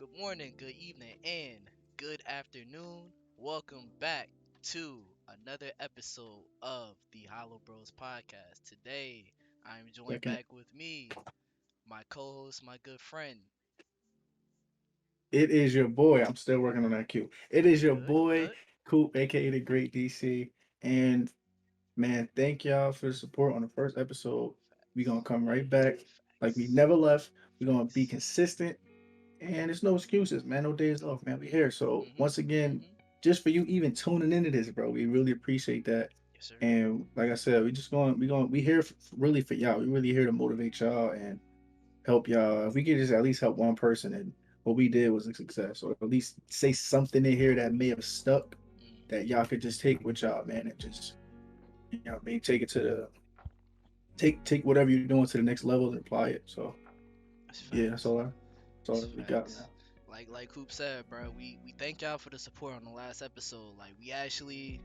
good morning, good evening, and good afternoon. Welcome back to another episode of the HoloBros podcast. Today, I'm joined Second, back with me, my co-host, my good friend. it is your boy. I'm still working on that cue. It is You your good? You boy, good? Coop, aka the Great DC. And man, thank y'all for the support on the first episode. We gonna Facts. come right back like we Facts. never left. We gonna be Facts. consistent, and there's no excuses, man. No days off, man. We here. So Mhm. once again, Mhm. just for you even tuning into this, bro, we really appreciate that. Yes, sir. And like I said, we here really for y'all. We really here to motivate y'all and help y'all. If we could just at least help one person, and what we did was a success, or at least say something in here that may have stuck Mhm. that y'all could just take with y'all, man, and just maybe take it to the take whatever you're doing to the next level and apply it. So That's yeah, that's facts. all. That's all That's we got, man. facts. Like Coop said, bro. We thank y'all for the support on the last episode. Like we actually,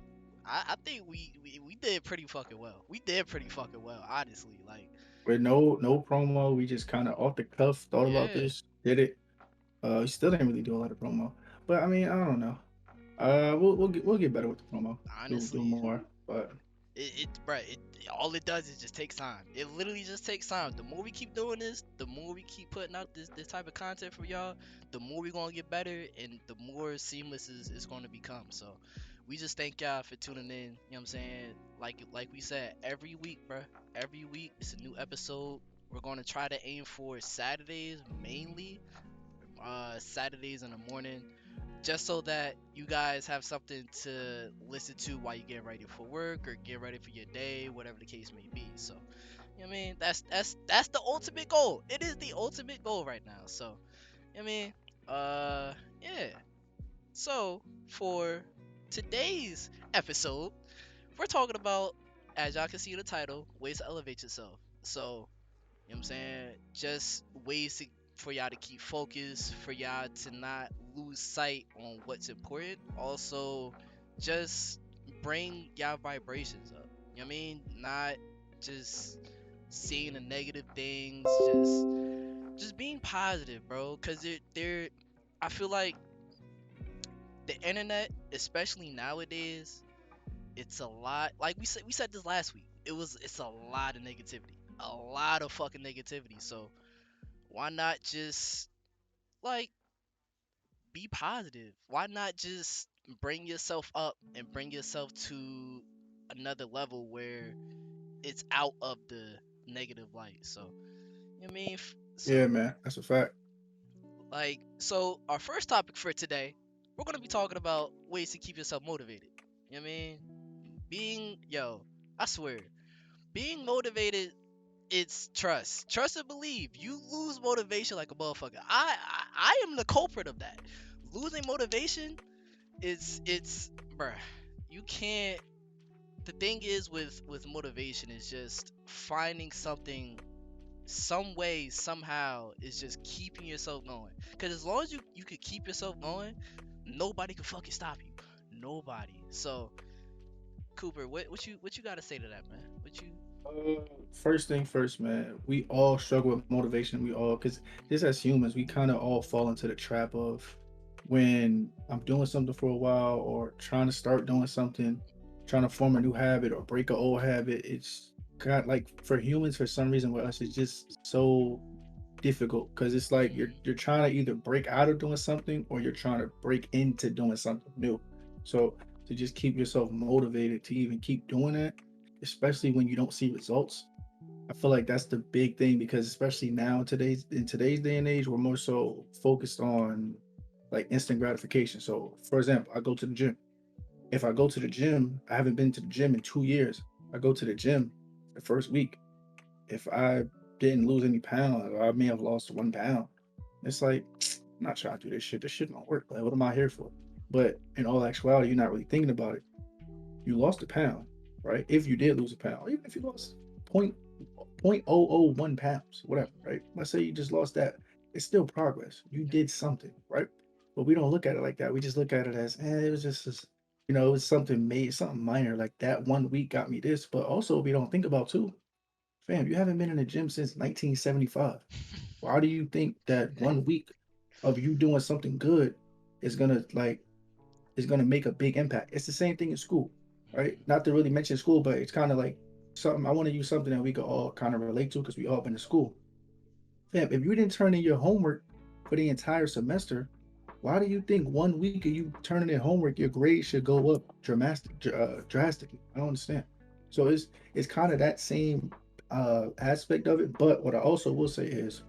I think we did pretty fucking well. We did pretty fucking well, honestly. Like With no promo, we just kind of off the cuff thought about yeah. this, did it. We still didn't really do a lot of promo, but I mean, I don't know. We'll get better with the promo. Do Honestly, more, but it all it does is just takes time. It literally just takes time. The more we keep doing this, the more we keep putting out this type of content for y'all, the more we gonna get better and the more seamless it's gonna become. So we just thank y'all for tuning in. You know what I'm saying? Like we said, every week, bruh. Every week it's a new episode. We're gonna try to aim for Saturdays mainly. Saturdays in the morning just so that you guys have something to listen to while you get ready for work or get ready for your day, whatever the case may be. So, you know what I mean? That's the ultimate goal. It is the ultimate goal right now. So, you know what I mean? Yeah. So, for today's episode, we're talking about, as y'all can see in the title, ways to elevate yourself. So, you know what I'm saying? Just ways for y'all to keep focused, for y'all to not lose sight on what's important. Also, just bring y'all vibrations up. You know what I mean? Not just seeing the negative things, just being positive, bro. Cause they're I feel like the internet, especially nowadays, it's a lot like we said this last week. It's a lot of negativity. A lot of fucking negativity. So why not just like be positive? Why not just bring yourself up and bring yourself to another level where it's out of the negative light? So, you know what I mean? yeah, So, man, that's a fact. so our first topic for today, we're going to be talking about ways to keep yourself motivated. You know what I mean? I swear, being motivated, it's trust. Trust and believe. You lose motivation like a motherfucker. I am the culprit of that. Losing motivation, it's bruh. You can't. The thing is with motivation is just finding something, some way, somehow, is just keeping yourself going. Cause as long as you could keep yourself going, nobody can fucking stop you. Nobody. So Cooper, what you gotta say to that, man? What you? First thing first, man. We all struggle with motivation. We all, because just as humans, we kind of all fall into the trap of when I'm doing something for a while or trying to start doing something, trying to form a new habit or break an old habit. It's got like for humans, for some reason, with us, it's just so difficult because it's like Mhm. you're trying to either break out of doing something or you're trying to break into doing something new. So to just keep yourself motivated to even keep doing it, especially when you don't see results, I feel like that's the big thing because especially now in today's day and age, we're more so focused on like instant gratification. So for example, I go to the gym. If I go to the gym, I haven't been to the gym in 2 years. I go to the gym the first week. If I didn't lose any pounds, or I may have lost 1 pound. It's like I'm not trying to do this shit. This shit don't work. Like, what am I here for? But in all actuality, you're not really thinking about it. You lost a pound, right? If you did lose a pound, or even if you lost point oh oh 0.001 pounds, whatever, Mhm. right? Let's say you just lost that. It's still progress. You Yep. did something, right? But we don't look at it like that. We just look at it as, it was just this, it was something minor. Like that 1 week got me this. But also, we don't think about too, fam, you haven't been in the gym since 1975. Why do you think that 1 week of you doing something good is gonna like is gonna make a big impact. It's the same thing in school, right? Mhm. Not to really mention school, but it's kind of like something I want to use something that we could all kind of relate to because we all been to school. Fam, if you didn't turn in your homework for the entire semester, why do you think 1 week of you turning in homework, your grade should go up drastically? I don't understand. So it's kind of that same aspect of it. But what I also will say is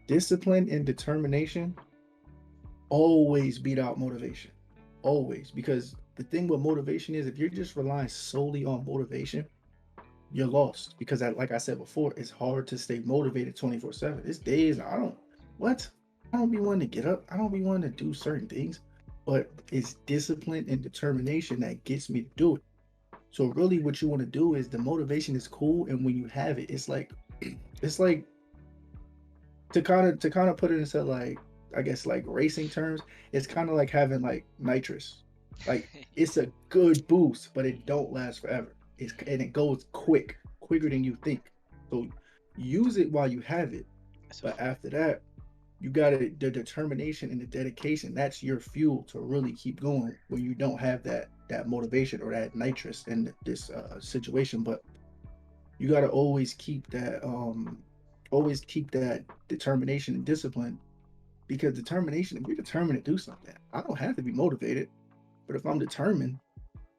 discipline and determination always beat out motivation. Always. Because the thing with motivation is if you're just relying solely on motivation, you're lost. Because like I said before, it's hard to stay motivated 24/7. It's days I don't what? I don't be wanting to get up. I don't be wanting to do certain things. But it's discipline and determination that gets me to do it. So really what you want to do is the motivation is cool and when you have it, it's like it's like to kind of put it into like I guess like racing terms, it's kind of like having like nitrous. Like it's a good boost, but it Mhm. don't last forever. And it goes quicker than you think. So use it while you have it, That's a but fact. after that, you got to the determination and the dedication. That's your fuel to really keep going when you don't have that motivation or that nitrous in this situation. But you got to always keep that determination and discipline because determination if you're determined to do something I don't have to be motivated but if I'm determined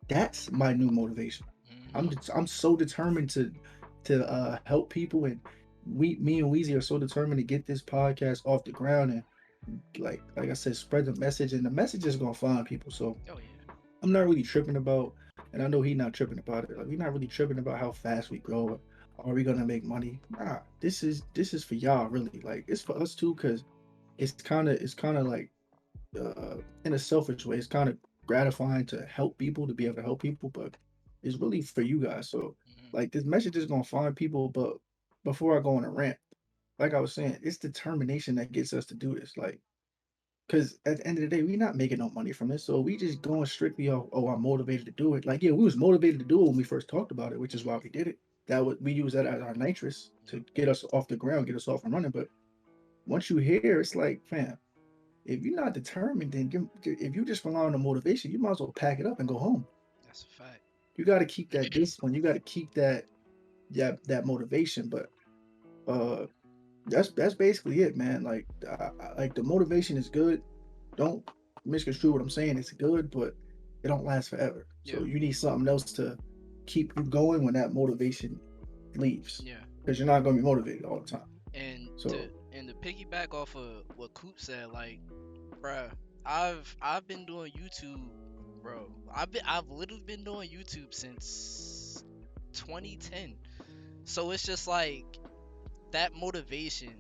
that's my new motivation. Mhm. I'm so determined to help people and me and Weezy are so determined to get this podcast off the ground and like I said spread the message and the message is gonna find people. So Oh yeah. I'm not really tripping about, and I know he's not tripping about it. Like we're not really tripping about how fast we grow. Are we gonna make money? Nah, this is for y'all really. Like it's for us too, cause it's kind of like in a selfish way. It's kind of gratifying to help people to be able to help people, but it's really for you guys. So Mhm. like this message is gonna find people. But before I go on a rant, like I was saying, it's determination that gets us to do this. Like because at the end of the day, we're not making no money from this. So we just going strictly off, oh, I'm motivated to do it. Like, yeah, we was motivated to do it when we first talked about it, which is why Mhm. we did it. That was we use that as our nitrous to Yep. get us off the ground, get us off and running. But once you hear, it's like, fam, if you're not determined, then if you just rely on the motivation, you might as well pack it up and go home. That's a fact. You got to keep that discipline. You got to keep that motivation. But uh, that's basically it, man. Like the motivation is good. Don't misconstrue what I'm saying. It's good, but it don't last forever. Yeah. So you need something else to keep you going when that motivation leaves, Yeah. because you're not going to be motivated all the time. And So to piggyback off of what Coop said, like, bruh, I've been doing YouTube, bro. I've literally been doing YouTube since 2010. So it's just like that motivation,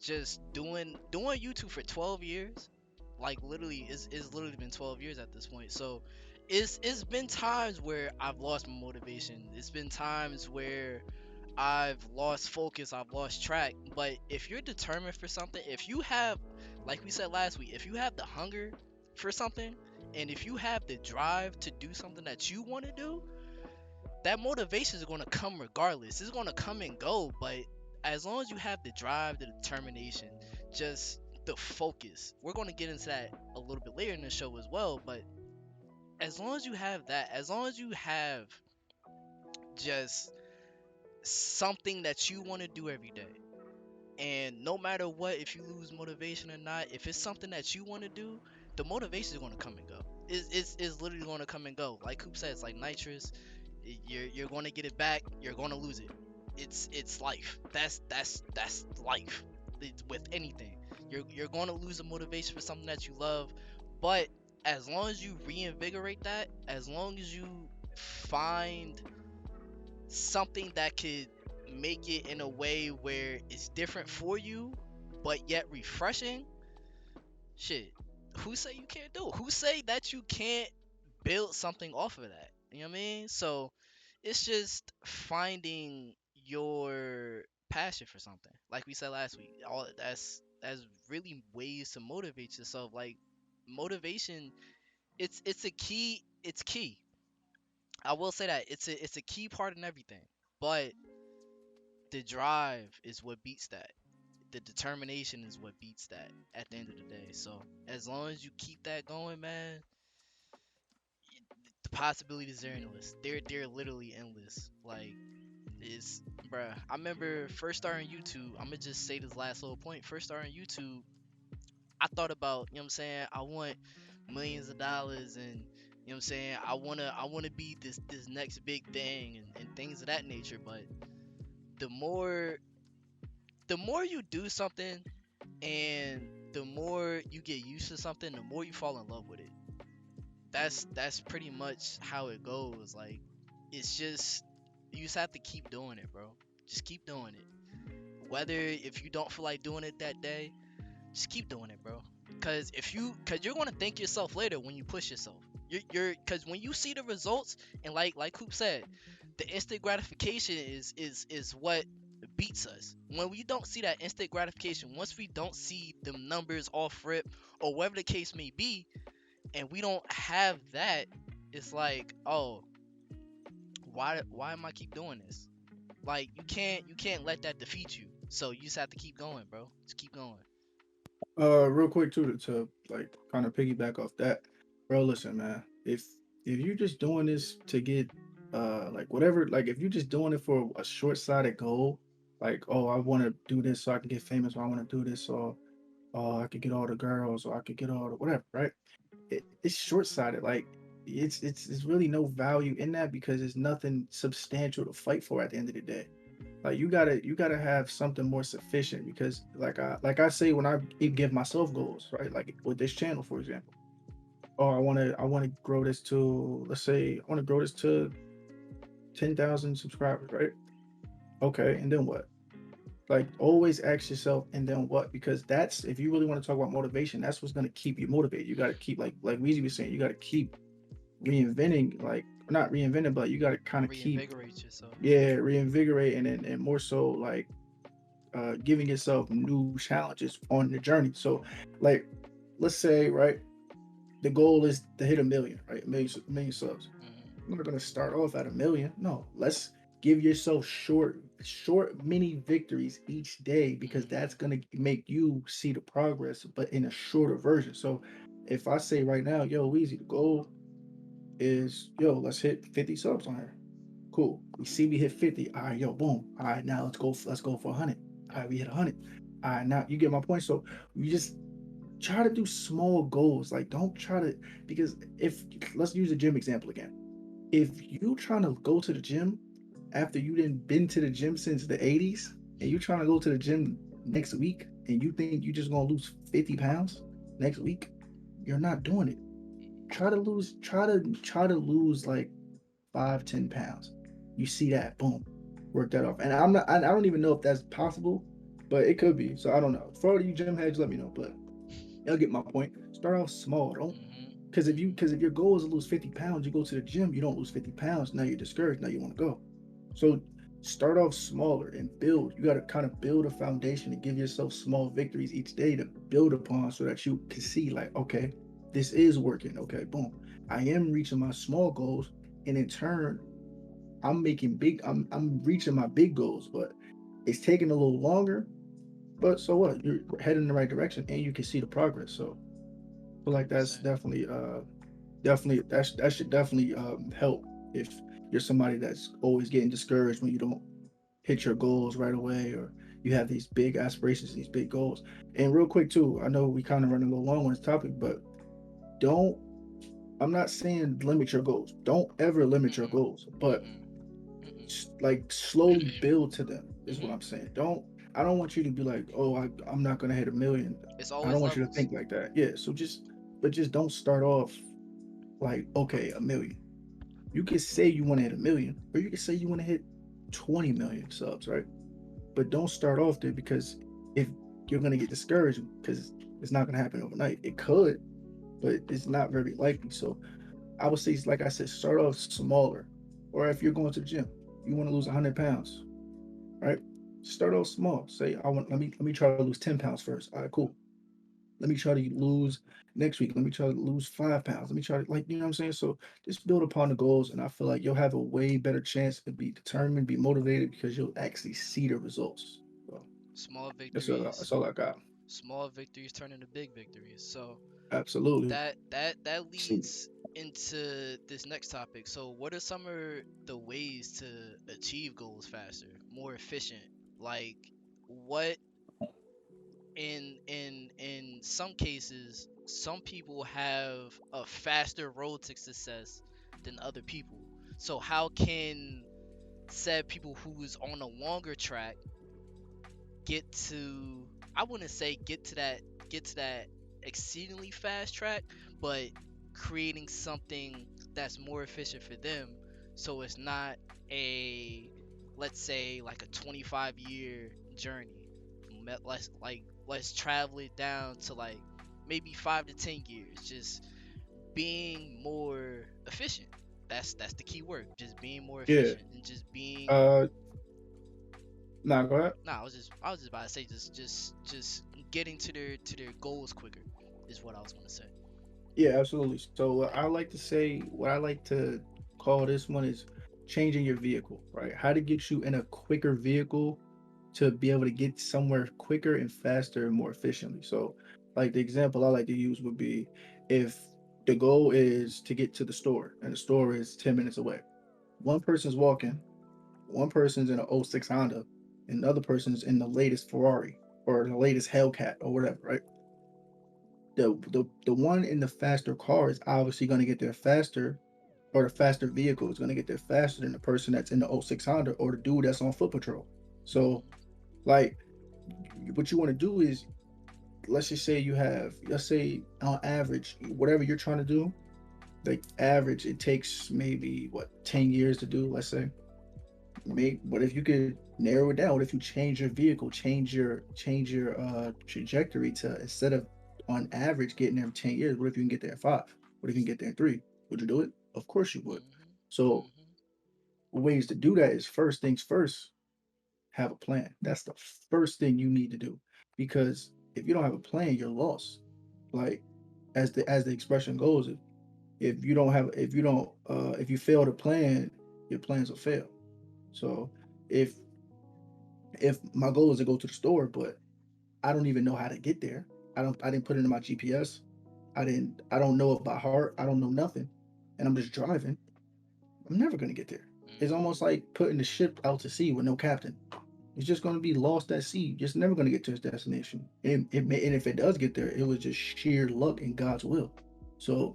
just doing YouTube for 12 years, like literally is literally been 12 years at this point. So it's been times where I've lost my motivation. It's been times where I've lost focus, I've lost track. But if you're determined for something, if you have, like we said last week, if you have the hunger for something, and if you have the drive to do something that you want to do, that motivation is going to come regardless. It's going to come and go, but as long as you have the drive, the determination, just the focus. We're going to get into that a little bit later in the show as well, but as long as you have that, as long as you have just something that you want to do every day, and no matter what, if you lose motivation or not, if it's something that you want to do, the motivation is going to come and go. It's literally going to come and go. Like Coop said, it's like nitrous. You're going to get it back. You're going to lose it. It's life. That's life. With anything, you're going to lose the motivation for something that you love, but as long as you reinvigorate that, as long as you find something that could make it in a way where it's different for you, but yet refreshing. Shit, who say you can't do it? Who say that you can't build something off of that? You know what I mean? So it's just finding your passion for something. Like we said last week, all that's really ways to motivate yourself. Like motivation, it's a key. It's key. I will say that it's a key part in everything. But the drive is what beats that. the determination is what beats that at the end of the day. So as long as you keep that going, man, the possibilities are endless. They're literally endless. Like it's bruh. I remember first starting YouTube. I'm gonna just say this last little point. First starting YouTube, I thought about, you know what I'm saying, I want millions of dollars and you know what I'm saying, I wanna be this next big thing and things of that nature. But the more the more you do something and the more you get used to something, the more you fall in love with it. That's pretty much how it goes. Like it's just you just have to keep doing it, bro. Just keep doing it. Whether if you don't feel like doing it that day, just keep doing it, bro. Cause you're gonna thank yourself later when you push yourself. Cause when you see the results and like Coop said, the instant gratification is what beats us. When we don't see that instant gratification, once we don't see the numbers off rip or whatever the case may be, and we don't have that, it's like, oh, why am I keep doing this? Like you can't let that defeat you. So you just have to keep going, bro. Just keep going. Real quick too to like kind of piggyback off that, bro. Listen, man. If you're just doing this to get like whatever, like if you're just doing it for a short sighted goal, like oh I want to do this so I can get famous, or I want to do this so I could get all the girls, or I could get all the whatever, right? It's short sighted. Like it's really no value in that because there's nothing substantial to fight for at the end of the day. Like you gotta have something more sufficient because like I say when I give myself goals, right? Like with this channel, for example. Oh, I wanna grow this to, let's say I wanna grow this to 10,000 subscribers, right? Okay, and then what? Like always ask yourself, and then what? Because that's if you really want to talk about motivation, that's what's gonna keep you motivated. You gotta keep like Weezy was saying, you gotta keep reinventing, like not reinventing, but you gotta kind of keep, Reinvigorate yourself. yeah, reinvigorating and more so like giving yourself new challenges on the journey. So, like, let's say, right, the goal is to hit a million, right? A million subs. Hmm. I'm not gonna start off at a million. No, let's give yourself short mini victories each day because that's Hmm. gonna make you see the progress, but in a shorter version. So, if I say right now, yo, Weezy, the goal is, yo, let's hit 50 subs on here. Cool. We see we hit 50. All right, yo, boom. All right, now let's go for 100. All Yep. right, we hit 100. All right, now you get my point. So you just try to do small goals. Like don't try to, because if let's use a gym example again. If you trying to go to the gym after you didn't been to the gym since the 80s and you trying to go to the gym next week and you think you just gonna lose 50 pounds next week, you're not doing it. Try to lose like 5, 10 pounds. You see that, boom, work that off. And I don't even know if that's possible, but it could be. So I don't know. For all you gym heads, let me know. But you'll get my point. Start off small. Don't, Hmm. because if your goal is to lose 50 pounds, you go to the gym, you don't lose 50 pounds. Now you're discouraged. Now you want to go. So start off smaller and build. You got to kind of build a foundation and give yourself small victories each day to build upon so that you can see, like, okay, this is working. Okay, boom. I am reaching my small goals. And in turn, I'm reaching my big goals, but it's taking a little longer. But so what? You're heading in the right direction and you can see the progress. So I feel like that's 100%. definitely that should definitely help if you're somebody that's always getting discouraged when you don't hit your goals right away, or you have these big aspirations, these big goals. And real quick too, I know we kind of running a little long on this topic, but don't I'm not saying limit your goals. Don't ever limit your Mm-mm. goals, but Mm-mm. Mm-mm. like slowly build to them is what Hmm. I'm saying. I don't want you to be like, oh, I'm not gonna hit a million. It's I don't always want you to levels. think like that. Yeah. So just don't start off like, okay, a million. You could say you want to hit a million, or you could say you want to hit 20 million subs, right? But don't start off there because if you're gonna get discouraged because it's not gonna happen overnight. It could, but it's not very likely. So I would say, like I said, start off smaller. Or if you're going to the gym, you want to lose 100 pounds, right? Start off small. Say, let me try to lose 10 pounds first. All right, cool. Let me try to lose next week. Let me try to lose 5 pounds. Let me try to, like, you know what I'm saying? So just build upon the goals, and I feel like you'll have a way better chance to be determined, be motivated because you'll actually see the results. So, Small That's victories, all I got. small victories turn into big victories. So Absolutely. that See, leads into this next topic. So what are some of the ways to achieve goals faster, more efficient? Like what in some cases, some people have a faster road to success than other people. So how can said people who's on a longer track get to, I wouldn't say get to that exceedingly fast track, but creating something that's more efficient for them, so it's not a, let's say, like a 25-year journey. Let's travel it down to like maybe 5 to 10 years, just being more efficient. That's the key word, just being more yeah. efficient and just being. Uh, nah, go ahead. No, I was just about to say just getting to their goals quicker is what I was gonna say. Yeah, absolutely. So what I like to call this one is changing your vehicle, right? How to get you in a quicker vehicle to be able to get somewhere quicker and faster and more efficiently. So, like the example I like to use would be if the goal is to get to the store and the store is 10 minutes away. One person's walking, one person's in an '06 Honda, and the other person's in the latest Ferrari or the latest Hellcat or whatever, right? The one in the faster car is obviously going to get there faster, or the faster vehicle is going to get there faster than the person that's in the '06 Honda or the dude that's on foot patrol. So, Mhm. like, what you want to do is, let's just say let's say on average, whatever you're trying to do, like average, it takes maybe what 10 years to do. Let's say, maybe. What if you could narrow it down? What if you change your vehicle, change your trajectory to, instead of on average getting there in 10 years, what if you can get there in 5? What if you can get there in 3? Would you do it? Of course you would. Mhm. So Mhm. ways to do that is, first things first, have a plan. That's the first thing you need to do. Because if you don't have a plan, you're lost. Like, as the expression goes, if you fail to plan, your plans will fail. So if if my goal is to go to the store, but I don't even know how to get there. I didn't put it in my GPS. I don't know it by heart. I don't know nothing. And I'm just driving. I'm never gonna get there. It's Mhm. almost like putting the ship out to sea with no captain. It's just gonna be lost at sea. Just never gonna get to its destination. And if it does get there, it was just sheer luck and God's will. So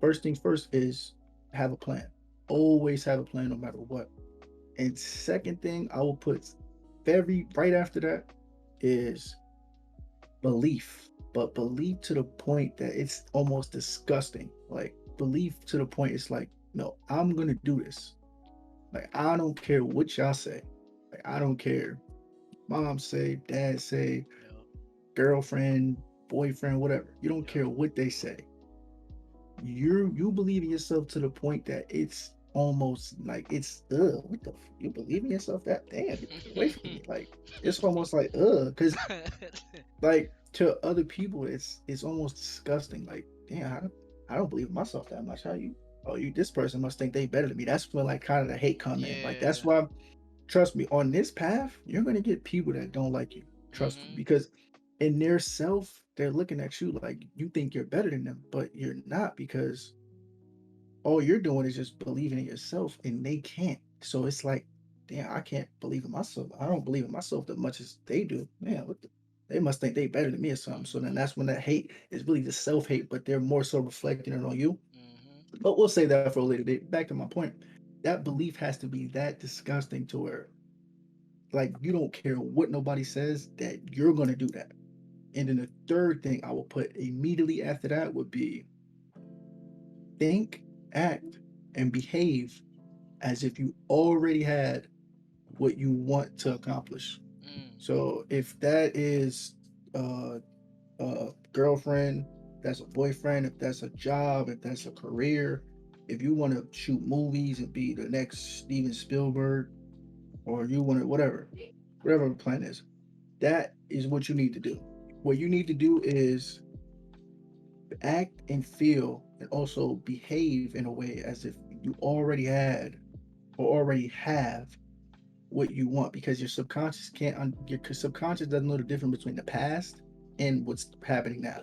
first things first is have a plan. Always have a plan no matter what. And second thing I will put very right after that is belief, but belief to the point that it's almost disgusting. Like belief to the point it's like, no, I'm gonna do this. Like I don't care what y'all say. Like I don't care. Mom say, dad say, Yup. girlfriend, boyfriend, whatever. You don't Yup. care what they say. You believe in yourself to the point that it's almost like it's what the you believe in yourself that damn get away from me, like it's almost like because like to other people it's almost disgusting, like damn I don't believe in myself that much, how you, oh you, this person must think they better than me. That's when like kind of the hate come in, like that's Yeah. why, trust me, on this path you're going to get people that don't like you, trust me, Mhm. because in their self they're looking at you like you think you're better than them, but you're not, because all you're doing is just believing in yourself and they can't. So it's like, damn, I can't believe in myself. I don't believe in myself as much as they do. Man, they must think they better than me or something. So then Mhm. that's when that hate is really the self hate, but they're more so reflecting it on you. Mhm. But we'll say that for a later date. Back to my point. That belief has to be that disgusting to where, like, you don't care what nobody says, that you're going to do that. And then the third thing I will put immediately after that would be think, act, and behave as if you already had what you want to accomplish. Mm. So if that is a girlfriend, that's a boyfriend, if that's a job, if that's a career, if you want to shoot movies and be the next Steven Spielberg, or you want to whatever the plan is, that is what you need to do. What you need to do is act and feel and also behave in a way as if you already had or already have what you want because your subconscious can't your subconscious doesn't know the difference between the past and what's happening now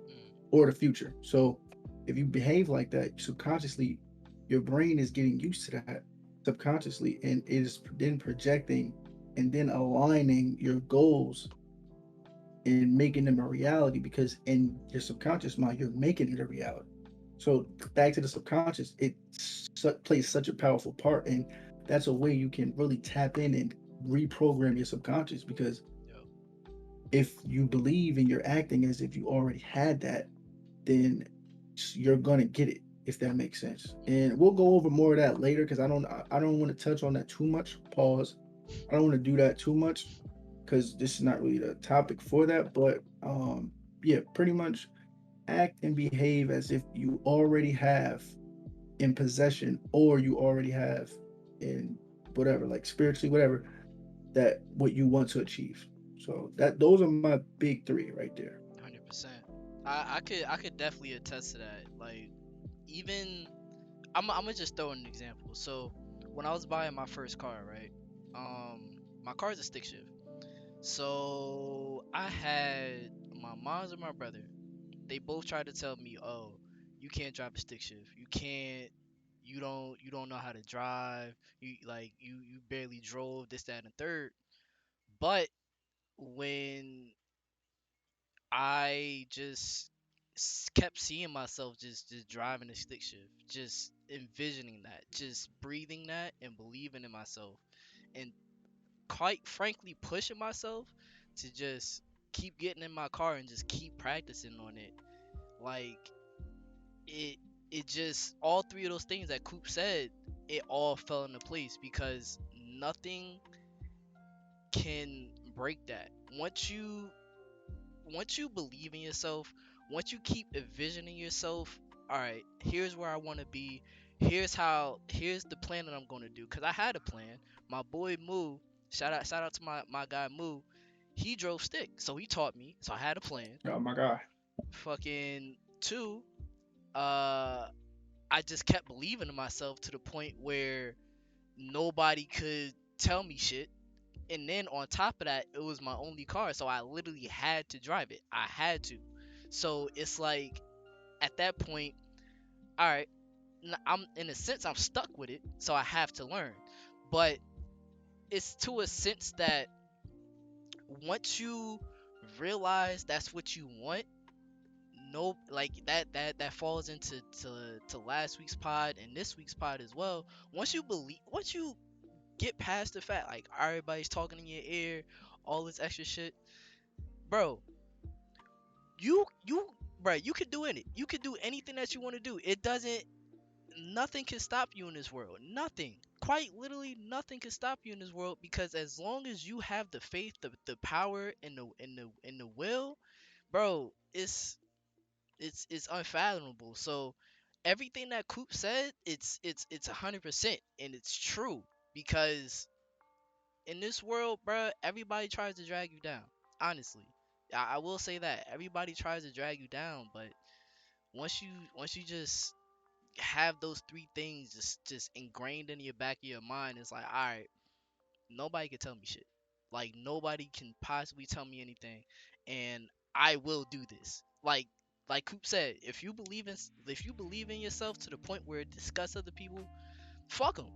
Mm, or the future. So if you behave like that subconsciously, your brain is getting used to that subconsciously, and it is then projecting and then aligning your goals and making them a reality because in your subconscious mind you're making it a reality. So back to the subconscious, it plays such a powerful part, and that's a way you can really tap in and reprogram your subconscious because yep. if you believe and you're acting as if you already had that, then you're gonna get it if that makes sense. Mm, And we'll go over more of that later because I don't want to touch on that too much. Pause. I don't want to do that too much because this is not really the topic for that. But yeah, pretty much act and behave as if you already have in possession or you already have in whatever, like spiritually, whatever that what you want to achieve. So that those are my big three right there. 100%. I could definitely attest to that. Like, even I'm gonna just throw an example. So when I was buying my first car, right? My car's a stick shift. So I had my mom's and my brother. They both tried to tell me, "Oh, you can't drive a stick shift. You can't. You don't know how to drive. You barely drove this, that, and the third." But when I just kept seeing myself just driving a stick shift, just envisioning that, just breathing that, and believing in myself, and quite frankly pushing myself to just keep getting in my car and just keep practicing on it. Like, it it just, all three of those things that Coop said, it all fell into place because nothing can break that. Once you believe in yourself, once you keep envisioning yourself, all right, here's where I want to be. Here's the plan that I'm going to do. Cause I had a plan. My boy Moo, shout out to my guy Moo. He drove stick, so he taught me. So I had a plan. Oh my god. Fucking two. Uh, I just kept believing in myself to the point where nobody could tell me shit. And then on top of that, it was my only car, so I literally had to drive it. I had to. So it's like, at that point, all right, I'm in a sense I'm stuck with it, so I have to learn. But it's to a sense that once you realize that's what you want, no, like that falls into to last week's pod and this week's pod as well. Once you get past the fact like everybody's talking in your ear, all this extra shit, bro, you bro, you could do it. You could do anything that you want to do. It doesn't Nothing can stop you in this world. Nothing. Quite literally nothing can stop you in this world because as long as you have the faith, the power and the will, bro, it's unfathomable. So everything that Coop said, it's 100% and it's true because in this world, bro, everybody tries to drag you down. Honestly, I will say that everybody tries to drag you down, but once you just have those three things just ingrained in your back of your mind, it's like, all right, nobody can tell me shit. Like, nobody can possibly tell me anything, and I will do this. Like Coop said, if you believe in yourself to the point where it disgusts other people, fuck them.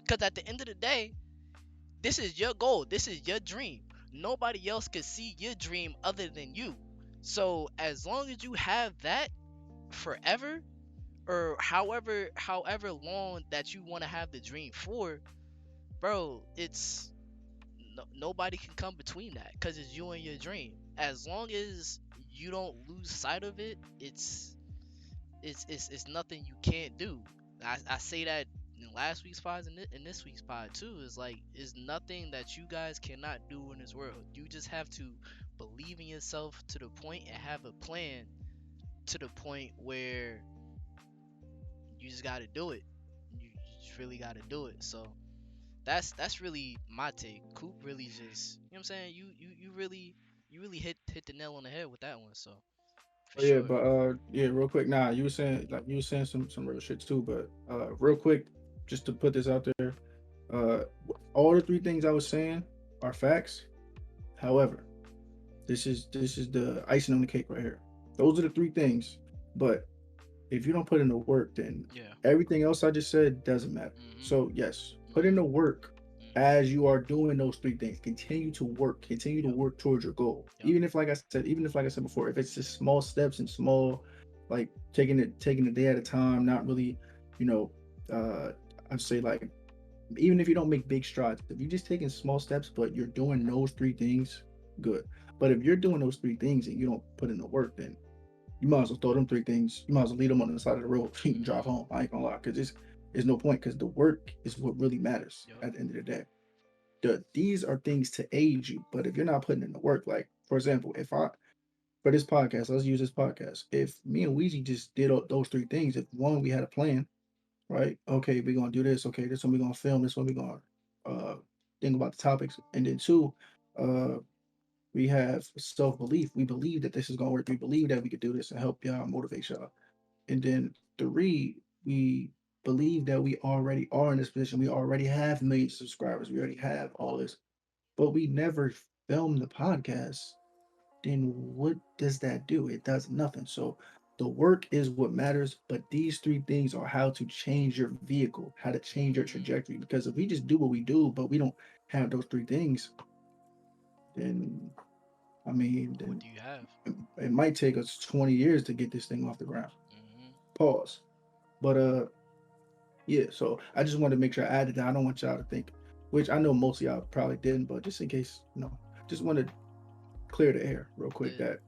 Cause at the end of the day, this is your goal. This is your dream. Nobody else can see your dream other than you. So as long as you have that forever, or however long that you want to have the dream for, bro, it's nobody can come between that because it's you and your dream. As long as you don't lose sight of it, it's nothing you can't do. I say that in last week's pod and in this week's pod too. Is like, it's nothing that you guys cannot do in this world. You just have to believe in yourself to the point and have a plan to the point where you just got to do it. You just really got to do it. So that's really my take. Coop really just, you know what I'm saying? You really hit the nail on the head with that one. So for Oh yeah, sure. but yeah, real quick. Nah, you were saying some real shit too, but real quick, just to put this out there. Uh, all the three things I was saying are facts. However, this is the icing on the cake right here. Those are the three things. But if you don't put in the work, then Yeah. everything else I just said doesn't matter. Mhm. So yes, put in Mhm. the work Mhm. as you are doing those three things. Continue to Yep. work towards your goal. Yep. Even if like I said before, if it's just small steps and small, like taking it day at a time, not really, you know, I'd say like even if you don't make big strides, if you're just taking small steps, but you're doing those three things, good. But if you're doing those three things and you don't put in the work, then you might as well throw them three things. You might as well leave them on the side of the road. You can drive Mhm. home. I ain't gonna lie, because there's no point. Because the work is what really matters Yep. at the end of the day. These are things to aid you, but if you're not putting in the work, like for example, if I for this podcast, let's use this podcast. If me and Weezy just did those three things, if one we had a plan, right? Okay, we're gonna do this. Okay, this one we're gonna film. This one we're gonna uh think about the topics, and then two, uh we have self belief. We believe that this is gonna work. We believe that we could do this and help y'all, motivate y'all. And then three, we believe that we already are in this position. We already have millions of subscribers. We already have all this, but we never filmed the podcast. Then what does that do? It does nothing. So the work is what matters, but these three things are how to change your vehicle, how to change your Mhm. trajectory. Because if we just do what we do, but we don't have those three things, then What then do you have? it might take us 20 years to get this thing off the ground. Mhm. Pause. But yeah, so I just wanted to make sure I added that. I don't want y'all to think, which I know most of y'all probably didn't, but just in case, just want to clear the air real quick The that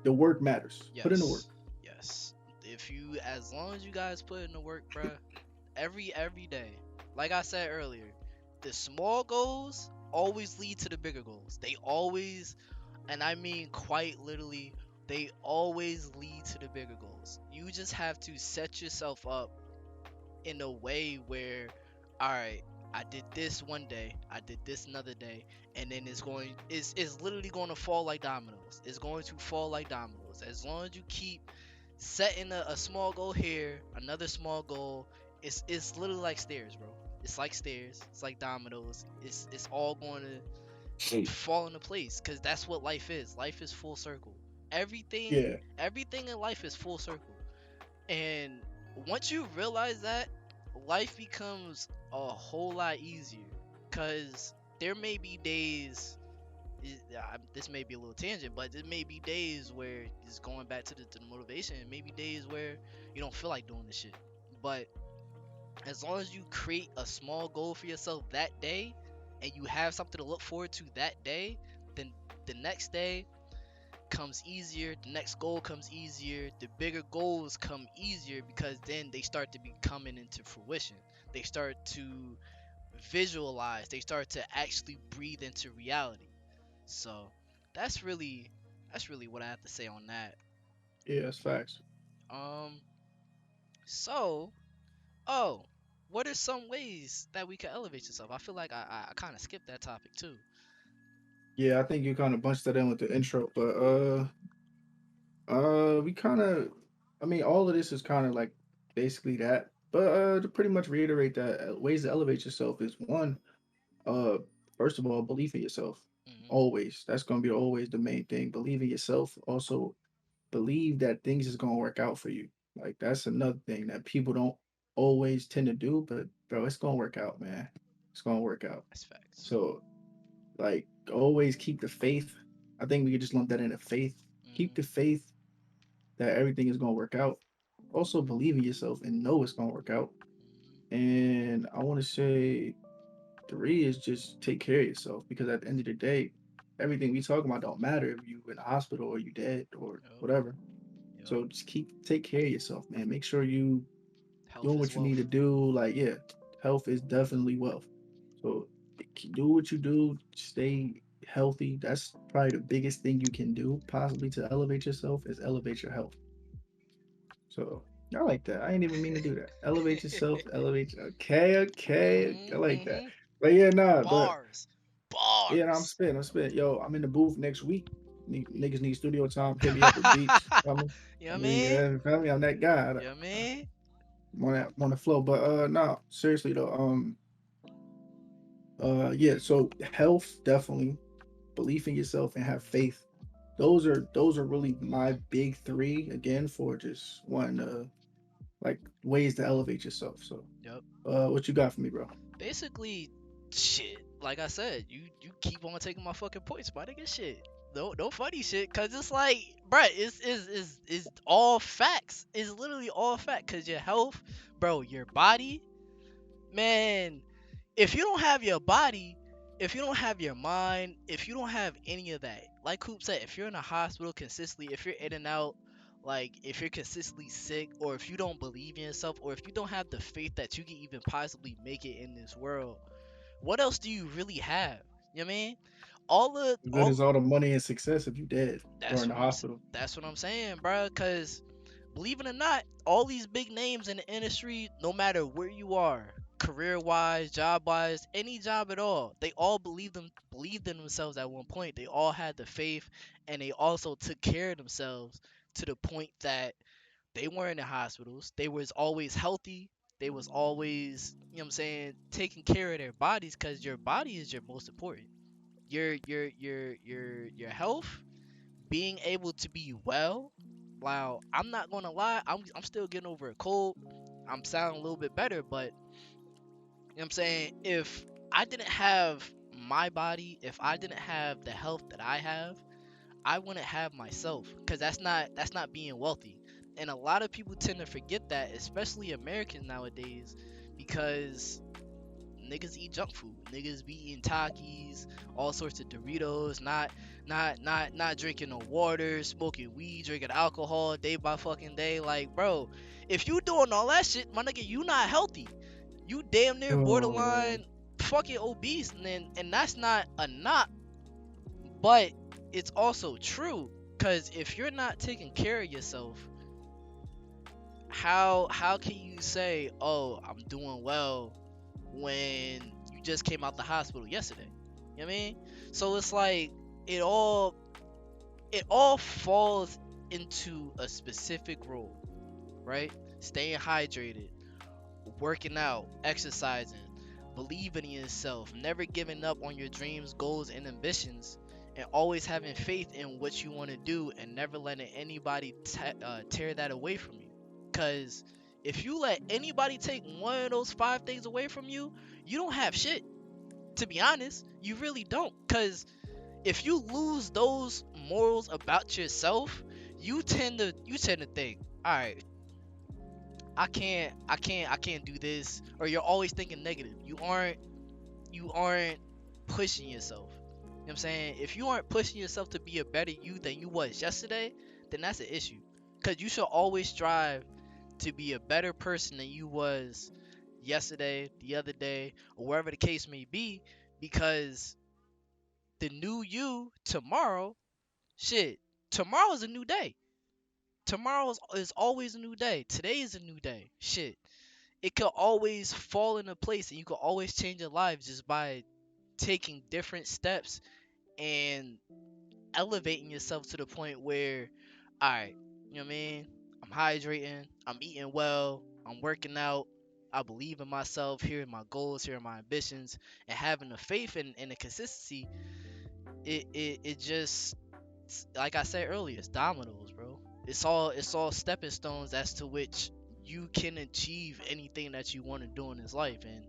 the work matters. Put in the work. yes. Yes. If you as long as you guys put in the work, bruh, every day. Like I said earlier, the small goals always lead to the bigger goals. They always, and I mean quite literally, they always lead to the bigger goals. You just have to set yourself up in a way where, all right, I did this one day, I did this another day, and then it's literally going to fall like dominoes. It's going to fall like dominoes as long as you keep setting a small goal here, another small goal. It's literally like stairs, bro. It's like stairs. It's like dominoes. It's all going to fall into place because that's what life is. Life is full circle. Everything Yeah, everything in life is full circle. And once you realize that, life becomes a whole lot easier. Cause there may be days. This may be a little tangent, but there may be days where it's going back to the motivation. Maybe days where you don't feel like doing this shit. But as long as you create a small goal for yourself that day, and you have something to look forward to that day, then the next day comes easier, the next goal comes easier, the bigger goals come easier because then they start to be coming into fruition. They start to visualize, they start to actually breathe into reality. So that's really that's really what I have to say on that. yeah, that's facts. Um so oh, what are some ways that we can elevate yourself? I feel like I kind of skipped that topic too. Yeah, I think you kind of bunched that in with the intro, but we kind of, I mean, all of this is kind of like basically that. But to pretty much reiterate that, ways to elevate yourself is one, uh, first of all, believe in yourself. Mhm. Always, that's gonna be always the main thing. Believe in yourself. Also, believe that things is gonna work out for you. Like that's another thing that people don't always tend to do, but bro, it's gonna work out, man. It's gonna work out. That's facts. So like always keep the faith. I think we could just lump that into faith. Keep Mhm. the faith that everything is gonna work out. Also believe in yourself and know it's gonna work out. Mhm. And I want to say three is just take care of yourself because at the end of the day, everything we talk about don't matter if you in the hospital or you dead or Yep. whatever. Yep. So just take care of yourself, man. Make sure you Health doing is what you need to wealth. do. Like, yeah, health is definitely wealth. So do what you do, stay healthy. That's probably the biggest thing you can do, possibly to elevate yourself, is elevate your health. So I like that. I ain't even mean to do that. Elevate yourself, elevate. Okay, okay, I Mhm. like that. Mhm. But yeah, nah, but Bars. yeah, nah, I'm Bars. spitting, I'm spitting. Yo, I'm in the booth next week. Niggas need studio time. Hit me up with beats. You know what I I mean, mean? yeah, feel me? I'm that guy. You know what I mean? I'm on that on the flow. But no, seriously though, Yeah. So health definitely, belief in yourself and have faith. Those are really my big three again for just one like ways to elevate yourself. So, Yep. what you got for me, bro? Basically, shit. Like I said, you keep on taking my fucking points, my nigga. Shit. No funny shit, cause it's like, bruh, it's all facts. It's literally all fact. Cause your health, bro, your body, man. If you don't have your body, if you don't have your mind, if you don't have any of that, like Coop said, if you're in a hospital consistently, if you're in and out, like if you're consistently sick, or if you don't believe in yourself, or if you don't have the faith that you can even possibly make it in this world, what else do you really have? You know what I mean? All the Good all as all the money and success if you dead or that's in the what I'm hospital. that's what I'm saying, bro. Cause believe it or not, all these big names in the industry, no matter where you are, career wise, job wise, any job at all, they all believed in themselves at one point. They all had the faith, and they also took care of themselves to the point that they weren't in hospitals. They was always healthy. They was always, you know what I'm saying, taking care of their bodies, because your body is your most important. Your health, being able to be well. Wow, I'm not gonna lie, I'm still getting over a cold. I'm sounding a little bit better, but you know what I'm saying, if I didn't have my body, if I didn't have the health that I have, I wouldn't have myself, because that's not being wealthy. And a lot of people tend to forget that, especially Americans nowadays, because niggas eat junk food. Niggas be eating Takis, all sorts of Doritos, not drinking no water, smoking weed, drinking alcohol day by fucking day. Like, bro, if you doing all that shit, my nigga, you not healthy. You damn near Oh, borderline fucking obese, and that's not a knock, but it's also true. Cause if you're not taking care of yourself, how can you say, oh, I'm doing well, when you just came out the hospital yesterday? You know what I mean? So it's like, it all it all falls into a specific role, right? Staying hydrated, working out, exercising, believing in yourself, never giving up on your dreams, goals, and ambitions, and always having faith in what you want to do, and never letting anybody tear that away from you. Because if you let anybody take one of those five things away from you, you don't have shit. To be honest, you really don't. Because if you lose those morals about yourself, you tend to think, all right, I can't do this, or you're always thinking negative. You aren't pushing yourself. You know what I'm saying? If you aren't pushing yourself to be a better you than you was yesterday, then that's an issue. Cause you should always strive to be a better person than you was yesterday, the other day, or wherever the case may be, because the new you tomorrow, shit, tomorrow's a new day. Tomorrow is always a new day. Today is a new day. Shit, it could always fall into place, and you could always change your life just by taking different steps and elevating yourself to the point where, all right, you know what I mean? I'm hydrating, I'm eating well, I'm working out, I believe in myself, here are my goals, here are my ambitions, and having the faith and the consistency. It just, like I said earlier, it's dominoes, bro. It's all stepping stones as to which you can achieve anything that you want to do in this life. And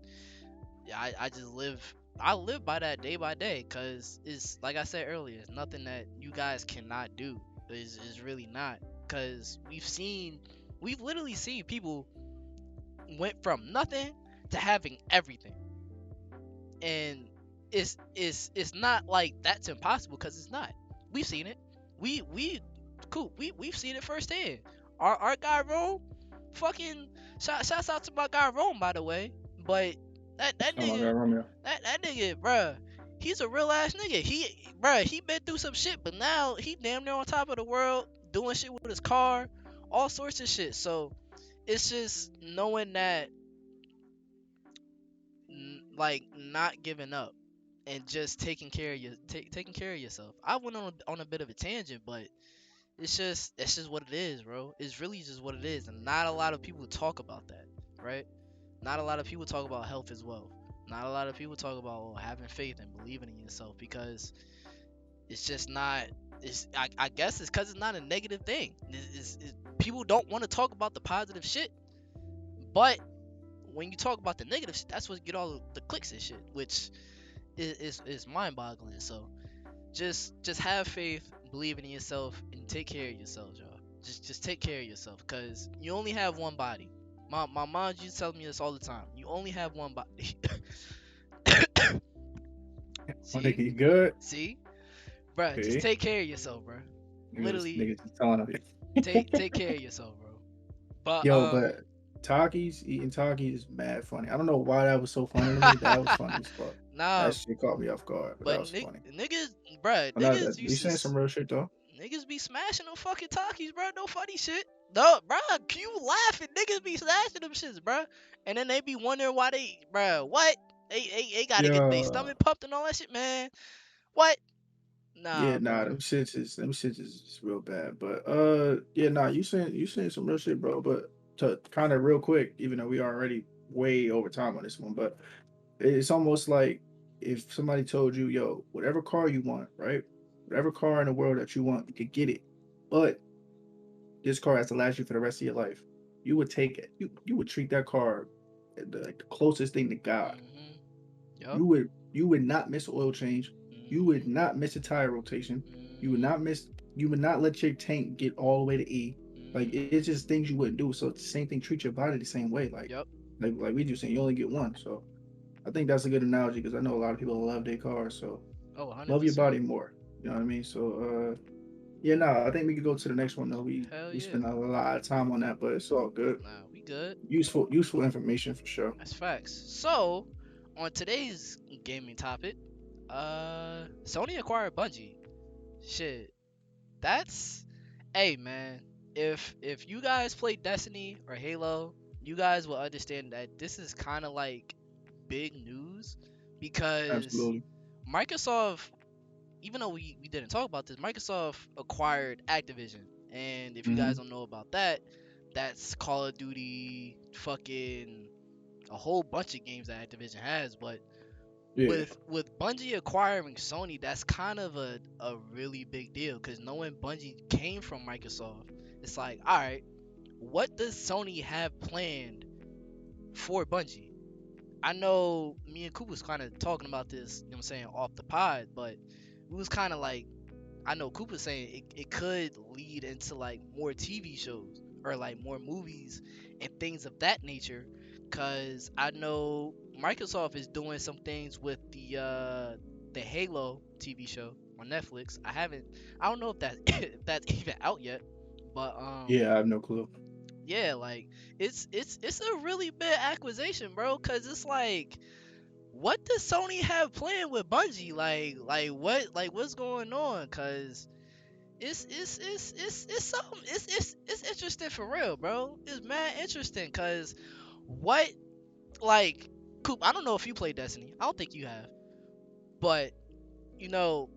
yeah, I just live by that day by day, because it's like I said earlier, it's nothing that you guys cannot do. Is really not, because we've literally seen people went from nothing to having everything. And it's not like that's impossible, because it's not. We've seen it. We cool. We've seen it firsthand. Our guy Rome, fucking shouts out to my guy Rome, by the way. But that oh my God, nigga, Romeo. that nigga, bruh, he's a real ass nigga. He been through some shit, but now he damn near on top of the world, doing shit with his car, all sorts of shit. So it's just knowing that, like, not giving up and just taking care of yourself. I went on a bit of a tangent, but it's just what it is, bro. It's really just what it is, and not a lot of people talk about that, right? Not a lot of people talk about health as well. Not a lot of people talk about having faith and believing in yourself because it's just not. I guess it's because it's not a negative thing. People don't want to talk about the positive shit, but when you talk about the negative shit, that's what get all the clicks and shit, which is mind boggling. So just have faith, believe in yourself, and take care of yourself, y'all. Just take care of yourself, cause you only have one body. My mom used to tell me this all the time. You only have one body. My See, nigga, you good? see, bruh, just Okay. take care of yourself, bruh. Literally, Niggas just telling me. take care of yourself, bro. But Yo, but Takis eating Takis is mad funny. I don't know why that was so funny to me. That was funny as fuck. nah, That shit caught me off guard, but that but was funny. niggas, bruh, But not niggas that you used to saying some real shit though. niggas be smashing them fucking talkies, bro. No funny shit. No, bro. You laughing? Niggas be smashing them shits, bro. And then they be wondering why they, bro. What? They gotta get their Yeah, stomach pumped and all that shit, man. What? yeah, Nah, nah, bro. them shits is real bad. But yeah, nah, you saying some real shit, bro. But to kind of real quick, even though we are already way over time on this one, but it's almost like if somebody told you, yo, whatever car you want, right? Whatever car in the world that you want, you could get it. But this car has to last you for the rest of your life. You would take it. You would treat that car like the closest thing to God. Mhm. Yup. You would not miss an oil change. You would Mhm. not miss a tire rotation. You would Mhm. not miss. You would not let your tank get all the way to E. Like it's Mhm. just things you wouldn't do. So it's the same thing. Treat your body the same way. Like Yup. like we just saying, you only get one. So I think that's a good analogy because I know a lot of people love their cars. So Oh, 100 love your body percent. more. You know what I mean? So yeah, no, I think we could go to the next one though. We Hell we yeah. spent a lot of time on that, but it's all good. Nah, we good. Useful information for sure. That's facts. So, on today's gaming topic, Sony acquired Bungie. Shit, that's hey man, if you guys play Destiny or Halo, you guys will understand that this is kind of like big news because Absolutely. Microsoft, even though we didn't talk about this, Microsoft acquired Activision. And if you guys Hmm. don't know about that, that's Call of Duty, fucking a whole bunch of games that Activision has, but Yeah. with Bungie acquiring Sony, that's kind of a really big deal because knowing Bungie came from Microsoft, it's like, all right, what does Sony have planned for Bungie? I know me and Coop was kind of talking about this, you know what I'm saying, off the pod, but we was kind of like, I know Coop was saying it could lead into like more TV shows or like more movies and things of that nature. Cause I know Microsoft is doing some things with the Halo TV show on Netflix. I don't know if that if that's even out yet, but Yeah, I have no clue. yeah, like it's a really big acquisition, bro. Cause it's what does Sony have planned with Bungie? What's going on? Cause it's something it's interesting for real, bro. It's mad interesting because what like Coop, I don't know if you play Destiny. I don't think you have. But you know,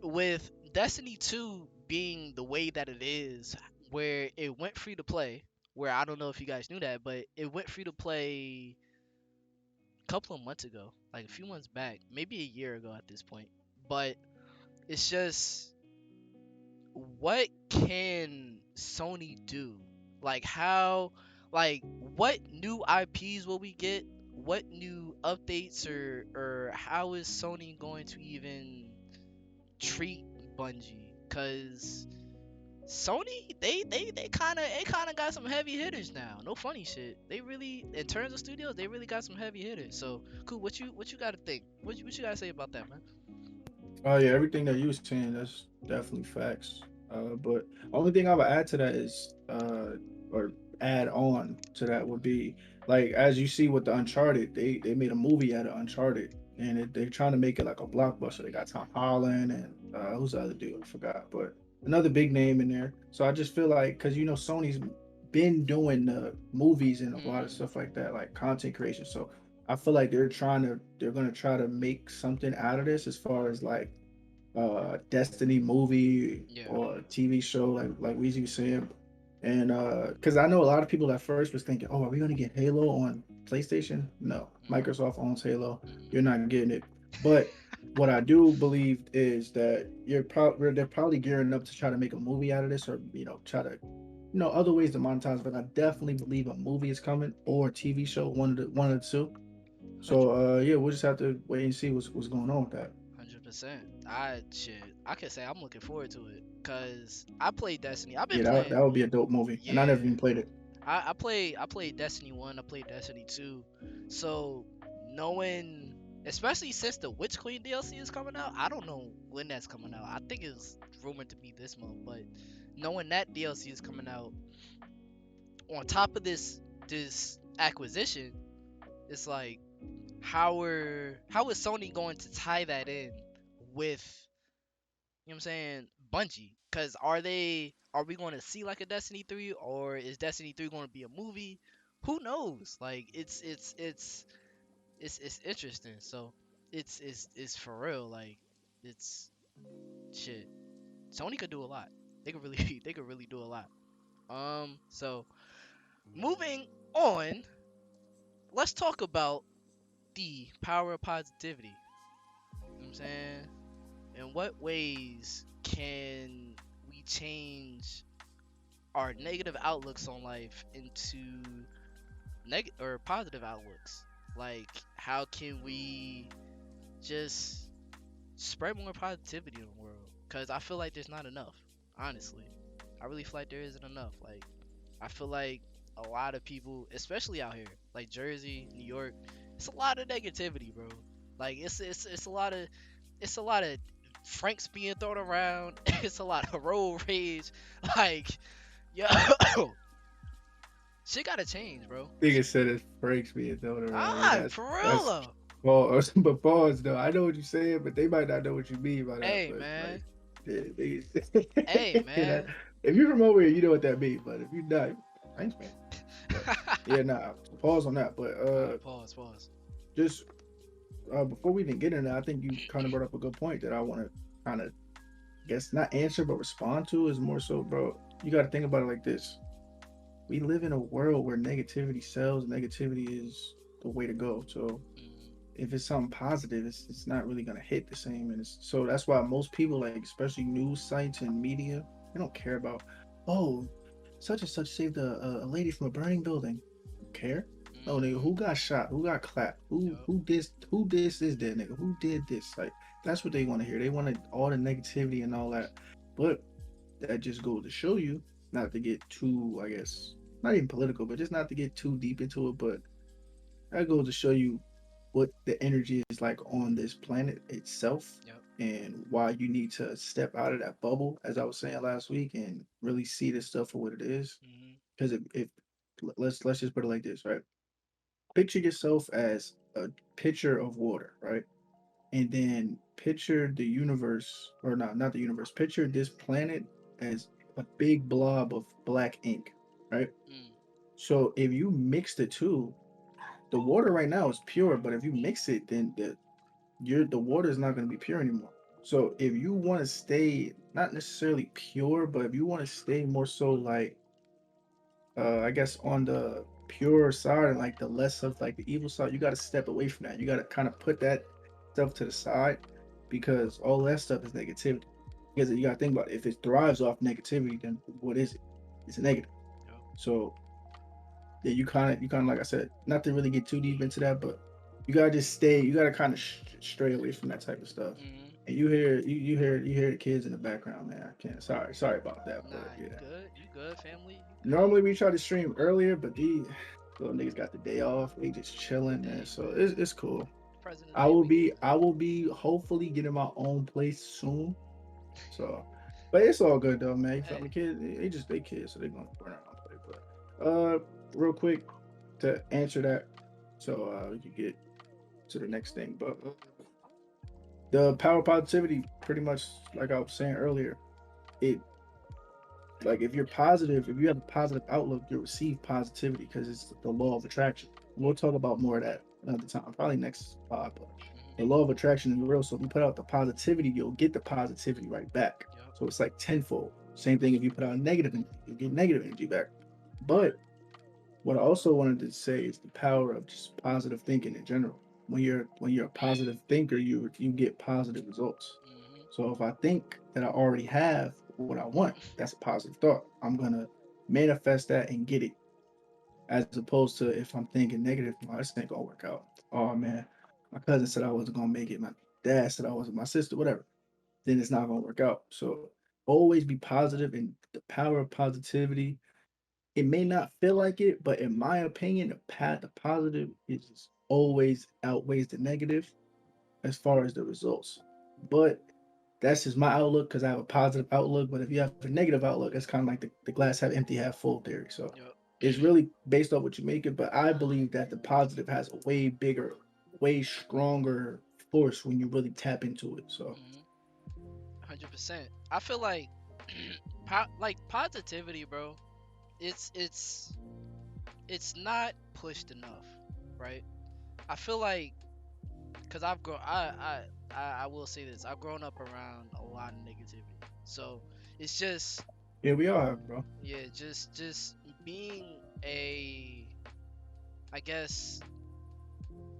with Destiny 2 being the way that it is, where it went free to play, where I don't know if you guys knew that, but it went free to play a couple of months ago, like a few months back, maybe a year ago at this point. But it's just what can Sony do? Like how what new IPs will we get? What new updates or how is Sony going to even treat Bungie? Cause Sony they kind of got some heavy hitters now. No funny shit. They really in terms of studios, they really got some heavy hitters. So, cool, what you got to think? What you got to say about that, man? Oh yeah, everything that you were saying, that's definitely facts. But only thing I would add to that is, or add on to that would be like as you see with the Uncharted, they made a movie out of Uncharted, and they're trying to make it like a blockbuster. They got Tom Holland and who's the other dude? I forgot, but another big name in there. So I just feel like because Sony's been doing movies and a lot of Mm, stuff like that, like content creation. So I feel like they're gonna try to make something out of this as far as like Destiny movie yeah. or TV show like Weezy was saying. And because I know a lot of people at first was thinking, oh, are we gonna get Halo on PlayStation, no. Mm-hmm. Microsoft owns Halo. You're Mm-hmm. not getting it. But what I do believe is that they're probably gearing up to try to make a movie out of this, or try to other ways to monetize. But I definitely believe a movie is coming or a TV show, one of the two. So 100. yeah, we'll just have to wait and see what's going on with that. 100%. I could say I'm looking forward to it because I played Destiny. I've been Yeah, that playing. would be a dope movie, and I never Yeah, even played it. I played Destiny 1, I played Destiny 2. So knowing, especially since the Witch Queen DLC is coming out, I don't know when that's coming out. I think it's rumored to be this month, but knowing that DLC is coming out on top of this acquisition, it's like how is Sony going to tie that in with, you know what I'm saying, Bungie? Cause are we going to see like a Destiny 3, or is Destiny 3 going to be a movie? Who knows? Like it's interesting. So it's for real. Like it's shit. Sony could do a lot. They could really they could really do a lot. So moving on, let's talk about the power of positivity. You know what I'm saying? In what ways can we change our negative outlooks on life into negative or positive outlooks? Like, how can we just spread more positivity in the world? Because I feel like there's not enough, honestly. I really feel like there isn't enough. Like, I feel like a lot of people, especially out here, like Jersey, New York, it's a lot of negativity, bro. Like, it's a lot of Franks being thrown around. It's a lot of road rage. Like, yo, shit gotta change, bro. Nigga said it breaks me and thrown around. Yeah, Ah, for real that's though. pause. But pause though. I know what you're saying, but they might not know what you mean by that. Hey, But like, man. yeah, Hey, you know, man. if you're from over here, you know what that means. But if you're not, thanks, man. But yeah, nah. Pause on that. But Pause, pause. just before we even get into that, I think you kind of brought up a good point that I want to kind of guess not answer but respond to is more so, bro. You got to think about it like this: we live in a world where negativity sells. Negativity is the way to go. So Mm-hmm. if it's something positive, it's not really gonna hit the same. And so that's why most people, like especially news sites and media, they don't care about, oh, such and such saved a lady from a burning building. Don't care. No, nigga, Mm-hmm. who got shot? Who got clapped? Who Yup. who this is that nigga? Who did this? Like that's what they want to hear. They want all the negativity and all that. But that just goes to show you not to get too, I guess, not even political, but just not to get too deep into it. But that goes to show you what the energy is like on this planet itself Yup. and why you need to step out of that bubble, as I was saying last week, and really see this stuff for what it is. Mm-hmm. Because if let's just put it like this, right? Picture yourself as a pitcher of water, right? And then picture the universe, or not the universe. Picture this planet as a big blob of black ink, right? Mm. So if you mix the two, the water right now is pure, but if you mix it, then the water is not going to be pure anymore. So if you want to stay not necessarily pure, but if you want to stay more so like I guess on the pure side and like the less of like the evil side, you got to step away from that. You got to kind of put that stuff to the side because all that stuff is negativity. Because you got to think about it. If it thrives off negativity, then what is it? It's negative. Yup. So yeah, you kind of like I said, not to really get too deep into that, but you gotta just stay. You gotta kind of stray away from that type of stuff. Mm-hmm. And you hear the kids in the background, man. I can't. Sorry about that, but Nah, you yeah. good. You good, family. You good. Normally we try to stream earlier, but these little niggas got the day off. They just chilling, man. Hey, So man. it's cool. President's I Day will be weekend. I will be hopefully getting my own place soon. So, but it's all good though, man. You feel Hey. me? Kids, they kids, so they gonna run around and play. But real quick to answer that, so we can get to the next thing. But the power of positivity, pretty much like I was saying earlier, it like if you're positive, if you have a positive outlook, you'll receive positivity because it's the law of attraction. We'll talk about more of that another time, probably next pod. But the Mm-hmm. law of attraction is real. So if you put out the positivity, you'll get the positivity right back. Yup. So it's like tenfold. Same thing if you put out negative energy, you'll get negative energy back. But What I also wanted to say is the power of just positive thinking in general. When you're a positive thinker, you get positive results. Mhm. So if I think that I already have what I want, that's a positive thought. I'm gonna manifest that and get it. As opposed to if I'm thinking negative, oh, this ain't gonna work out. Oh man, my cousin said I wasn't gonna make it. My dad said I wasn't. My sister, whatever. Then it's not gonna work out. So always be positive, and the power of positivity, it may not feel like it, but in my opinion, the positive is always outweighs the negative as far as the results. But that's just my outlook because I have a positive outlook. But if you have a negative outlook, it's kind of like the glass half empty, half full theory. So Yup. it's really based on what you make it. But I believe that the positive has a way bigger, way stronger force when you really tap into it. So Mhm. 100%. I feel like like positivity, bro. It's not pushed enough, right? I feel like because I've grown, I will say this. I've grown up around a lot of negativity, so it's just yeah, we all have, bro. yeah, just being a, I guess,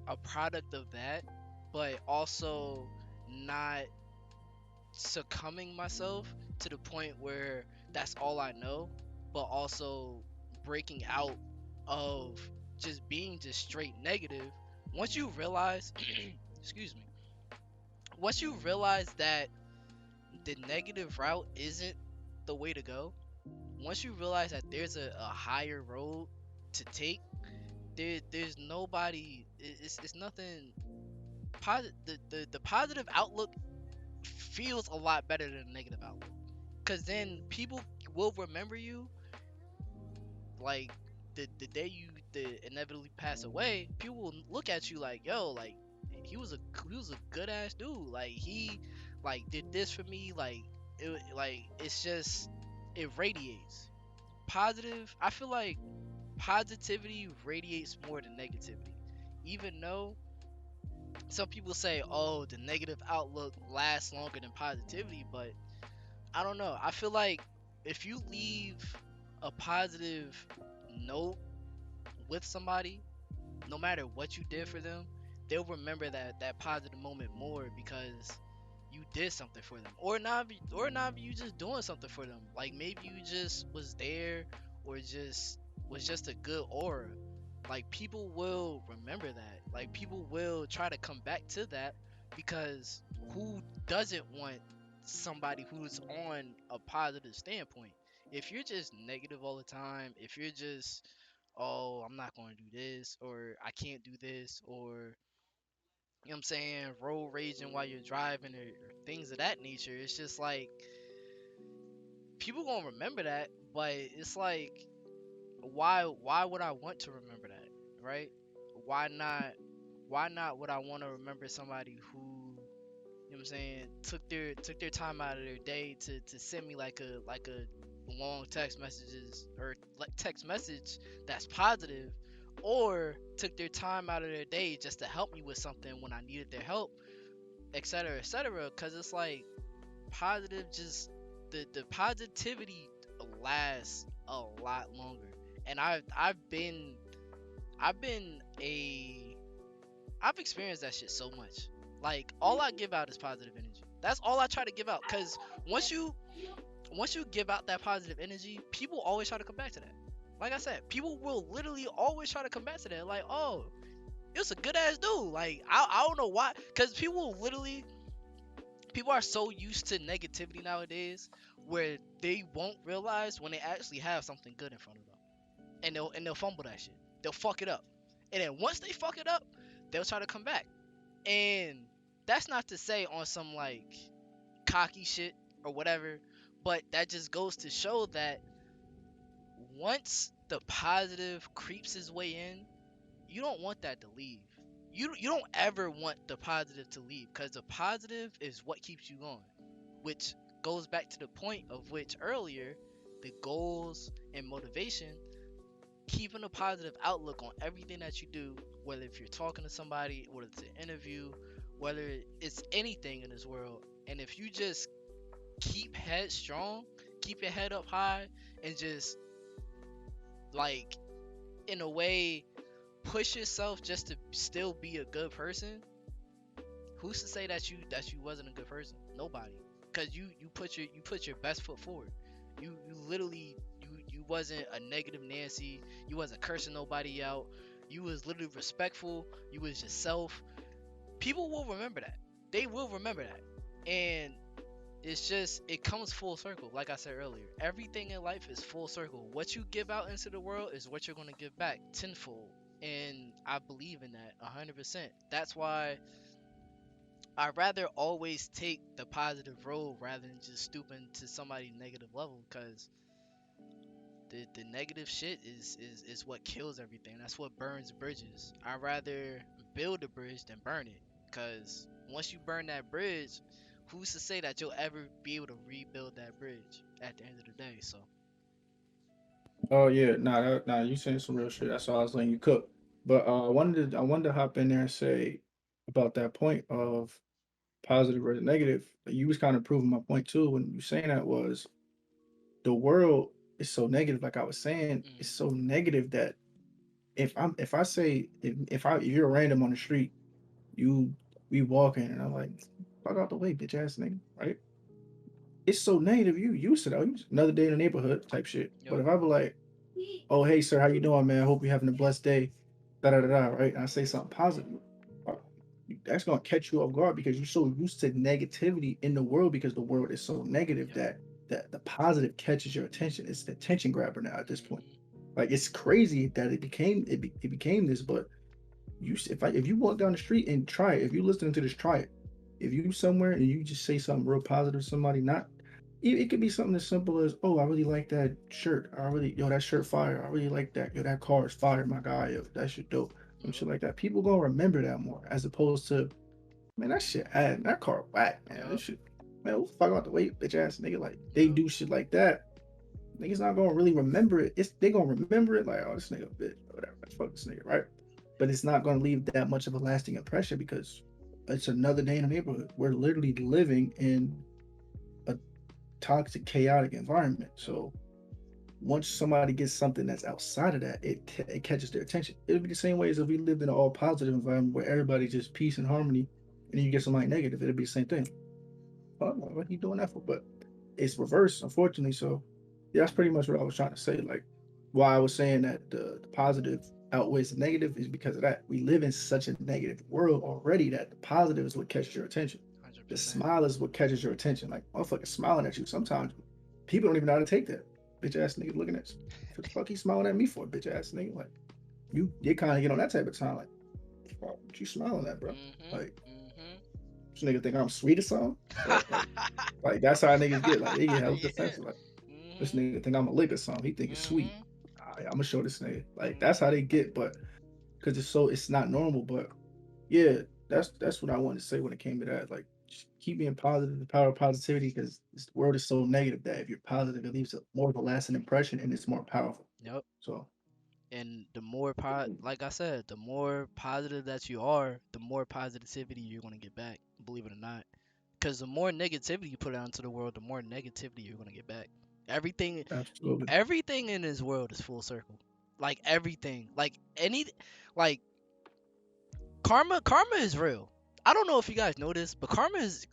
a product of that, but also not succumbing myself to the point where that's all I know, but also breaking out of just being just straight negative. Once you realize, excuse me, once you realize that the negative route isn't the way to go, once you realize that there's a higher road to take, there's nobody, it's nothing positive. The positive outlook feels a lot better than the negative outlook. Cause then people will remember you like the day you inevitably pass away. People will look at you like, yo, like he was a he was a good ass dude. Like he like did this for me. Like it's just it radiates positive. I feel like positivity radiates more than negativity. Even though some people say, oh, the negative outlook lasts longer than positivity, but I don't know. I feel like if you leave a positive note with somebody, no matter what you did for them, they'll remember that positive moment more because you did something for them, or not you just doing something for them. Like maybe you just was there, or just was just a good aura. Like people will remember that. Like people will try to come back to that because who doesn't want somebody who's on a positive standpoint? If you're just negative all the time, if you're just, oh, I'm not going to do this, or I can't do this, or you know what I'm saying, road raging while you're driving, or things of that nature, it's just like people gonna remember that, but it's like why would I want to remember that, right? Why not? Why not would I want to remember somebody who, you know what I'm saying, took their time out of their day to send me like a long text messages, or like text message that's positive, or took their time out of their day just to help me with something when I needed their help, etc., etc. Because it's like positive, just the positivity lasts a lot longer. And I've been a I've experienced that shit so much. Like all I give out is positive energy. That's all I try to give out. Cause once you once you give out that positive energy, people always try to come back to that. Like I said, people will literally always try to come back to that. Like, oh, it's a good ass dude. Like I don't know why. Cause people are so used to negativity nowadays where they won't realize when they actually have something good in front of them. And they'll fumble that shit. They'll fuck it up. And then once they fuck it up, they'll try to come back. And that's not to say on some like cocky shit or whatever, but that just goes to show that once the positive creeps his way in, you don't want that to leave. You don't ever want the positive to leave because the positive is what keeps you going, which goes back to the point of which earlier, the goals and motivation, keeping a positive outlook on everything that you do, whether if you're talking to somebody, whether it's an interview, whether it's anything in this world. And if you just keep head strong, keep your head up high, and just like in a way, push yourself just to still be a good person, who's to say that you wasn't a good person? Nobody. Cause you put your best foot forward. You literally you wasn't a negative Nancy. You wasn't cursing nobody out. You was literally respectful. You was yourself. People will remember that. They will remember that. And it's just it comes full circle. Like I said earlier, everything in life is full circle. What you give out into the world is what you're gonna give back tenfold. And I believe in that 100%. That's why I'd rather always take the positive road rather than just stooping to somebody's negative level, because the negative shit is what kills everything. That's what burns bridges. I'd rather build a bridge than burn it, because once you burn that bridge, who's to say that you'll ever be able to rebuild that bridge at the end of the day? So Oh yeah, nah, you saying some real shit. That's all I was letting you cook. But I wanted to hop in there and say about that point of positive versus negative. You was kind of proving my point too when you saying that was the world is so negative. Like I was saying, it's mm, so negative that if I say if you're random on the street, you we walking and I'm like, fuck out the way, bitch ass nigga, right? It's so negative. You used to that. Another day in the neighborhood type shit. But yep, if I be like, oh hey sir, how you doing, man? Hope you're having a blessed day. Da da da da. Right? And I say something positive. uh, That's gonna catch you off guard because you're so used to negativity in the world because the world is so negative yep, that the positive catches your attention. It's the attention grabber now at this point. mm, Like it's crazy that it became this, but if you walk down the street and try it, if you listening to this, try it. If you somewhere and you just say something real positive to somebody, not it could be something as simple as, oh, I really like that shirt. I really that shirt fire. I really like that. Yo, that car is fire, my guy. Yo, that shit dope. Some yep, shit like that. People gonna remember that more as opposed to, man, that car whack, man. This yep, shit, man, what the fuck out the way, bitch ass nigga. Like they yep, do shit like that. Niggas not gonna really remember it. They gonna remember it like, oh, this nigga a bitch, or whatever. Fuck this nigga, right? But it's not gonna leave that much of a lasting impression because it's another day in the neighborhood. We're literally living in a toxic, chaotic environment. yep, So once somebody gets something that's outside of that, it catches their attention. It'll be the same way as if we lived in an all positive environment where everybody's just peace and harmony, and then you get somebody negative, it'll be the same thing. Oh, what are you doing that for? But it's reversed, unfortunately. So yeah, that's pretty much what I was trying to say. Like why I was saying that the positive outweighs the negative is because of that. We live in such a negative world already that the positive is what catches your attention. The 100%. smile is what catches your attention. Like motherfucker smiling at you. Sometimes people don't even know how to take that. Bitch ass nigga looking at you. What the fuck he smiling at me for, bitch ass nigga? Like you kind of get on that type of time. Like, what you smiling at, bro? Mhm, Like mhm. this nigga think I'm sweet or something? Or like that's how niggas get. Like they get hella Yeah. defensive. Like this Mhm, nigga think I'm a lick or something. He think it's sweet. mhm, I'm gonna show this nigga. Like that's how mhm. they get. But because it's not normal. But yeah, that's what I wanted to say when it came to that. Like just keep being positive, the power of positivity, because this world is so negative that if you're positive, it leaves a more of a lasting impression and it's more powerful. Yep. So And the more like I said, the more positive that you are, the more positivity you're gonna get back. Believe it or not, because the more negativity you put out into the world, the more negativity you're gonna get back. Everything, absolutely, everything in this world is full circle. Like everything, like like karma is real. I don't know if you guys know this, but karma is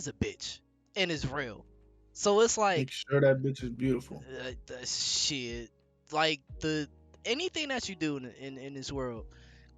a bitch and it's real. So it's like make sure that bitch is beautiful. the shit, like the anything that you do in this world,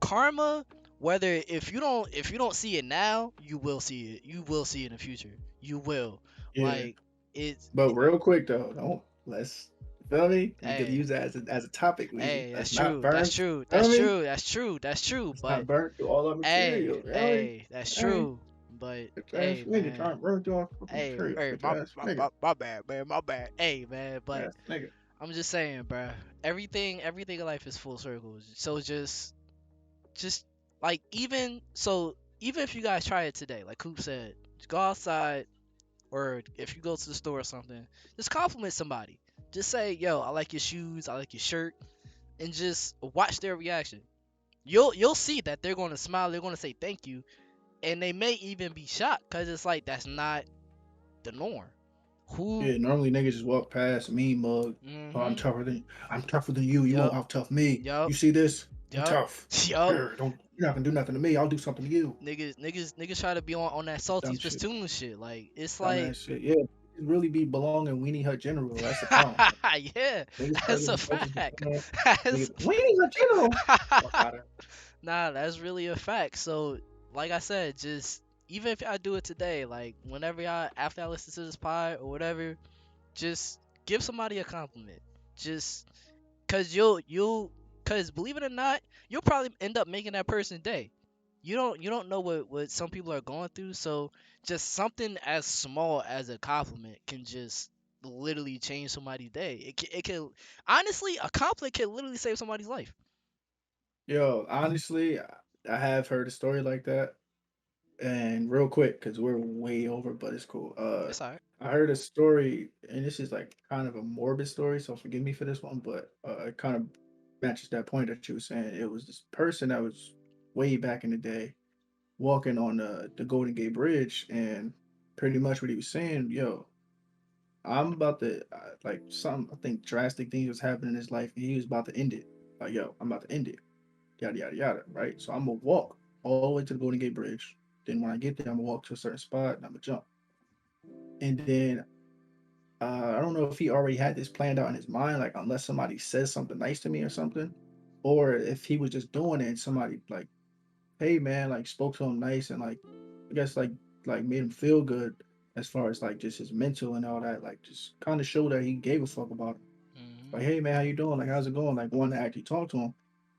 karma. Whether if you don't see it now, you will see it. You will see it in the future. You will. Yeah. Like it's But real quick though, don't let's feel me? We could hey use that as a topic, Weezy. hey Let's that's not true. That's burn. true. Feel That's me? true. That's true. That's true. Let's But not burn through all our hey material. Feel me? hey that's Hey, true. But bitch ass hey nigga man. trying to burn through our fucking Hey, material. hey, Bitch ass nigga. my bad, man, my bad. Hey, man, but Ass nigga. I'm just saying, bruh. Everything in life is full circle. So just like even if you guys try it today, like Coop said, just go outside or if you go to the store or something, just compliment somebody. Just say, "Yo, I like your shoes, I like your shirt," and just watch their reaction. You'll see that they're going to smile, they're going to say thank you, and they may even be shocked because it's like that's not the norm. Who? Yeah, normally niggas just walk past me mug. Oh, Mm-hmm. I'm tougher than you. You won't Yup. out tough me. Yup. You see this? I'm Yup. tough. Yup. Don't you're not gonna do nothing to me. I'll do something to you. Niggas try to be on that salty Dumb shit. spittoon shit. Like it's like, Dumbass shit. Yeah. Niggas really be belonging Weenie Hut General. That's the problem. Like, yeah, niggas start that's a getting salty for fact. something. That's Niggas, Weenie Hut General. Fuck out of nah, that's really a fact. So, like I said, just even if I do it today, like whenever y'all after I listen to this pod or whatever, just give somebody a compliment. Just cause cause believe it or not, you'll probably end up making that person's day. You don't know what some people are going through, so just something as small as a compliment can just literally change somebody's day. It can honestly, a compliment can literally save somebody's life. Yo, honestly, I have heard a story like that. And real quick, because we're way over, but it's cool. It's alright. I heard a story, and this is like kind of a morbid story, so forgive me for this one, but it kind of matches that point that you were saying. It was this person that was way back in the day walking on the Golden Gate Bridge, and pretty much what he was saying, yo, I'm about to like some I think drastic things was happening in his life, and he was about to end it. Like, yo, I'm about to end it, yada yada yada, right? So I'm gonna walk all the way to the Golden Gate Bridge. Then when I get there, I'm gonna walk to a certain spot and I'm gonna jump. And then I don't know if he already had this planned out in his mind, like unless somebody says something nice to me or something, or if he was just doing it and somebody like, hey man, like spoke to him nice and like I guess like made him feel good as far as like just his mental and all that, like just kind of show that he gave a fuck about him. Hmm. Like, hey man, how you doing? Like, how's it going? Like, wanting to actually talk to him,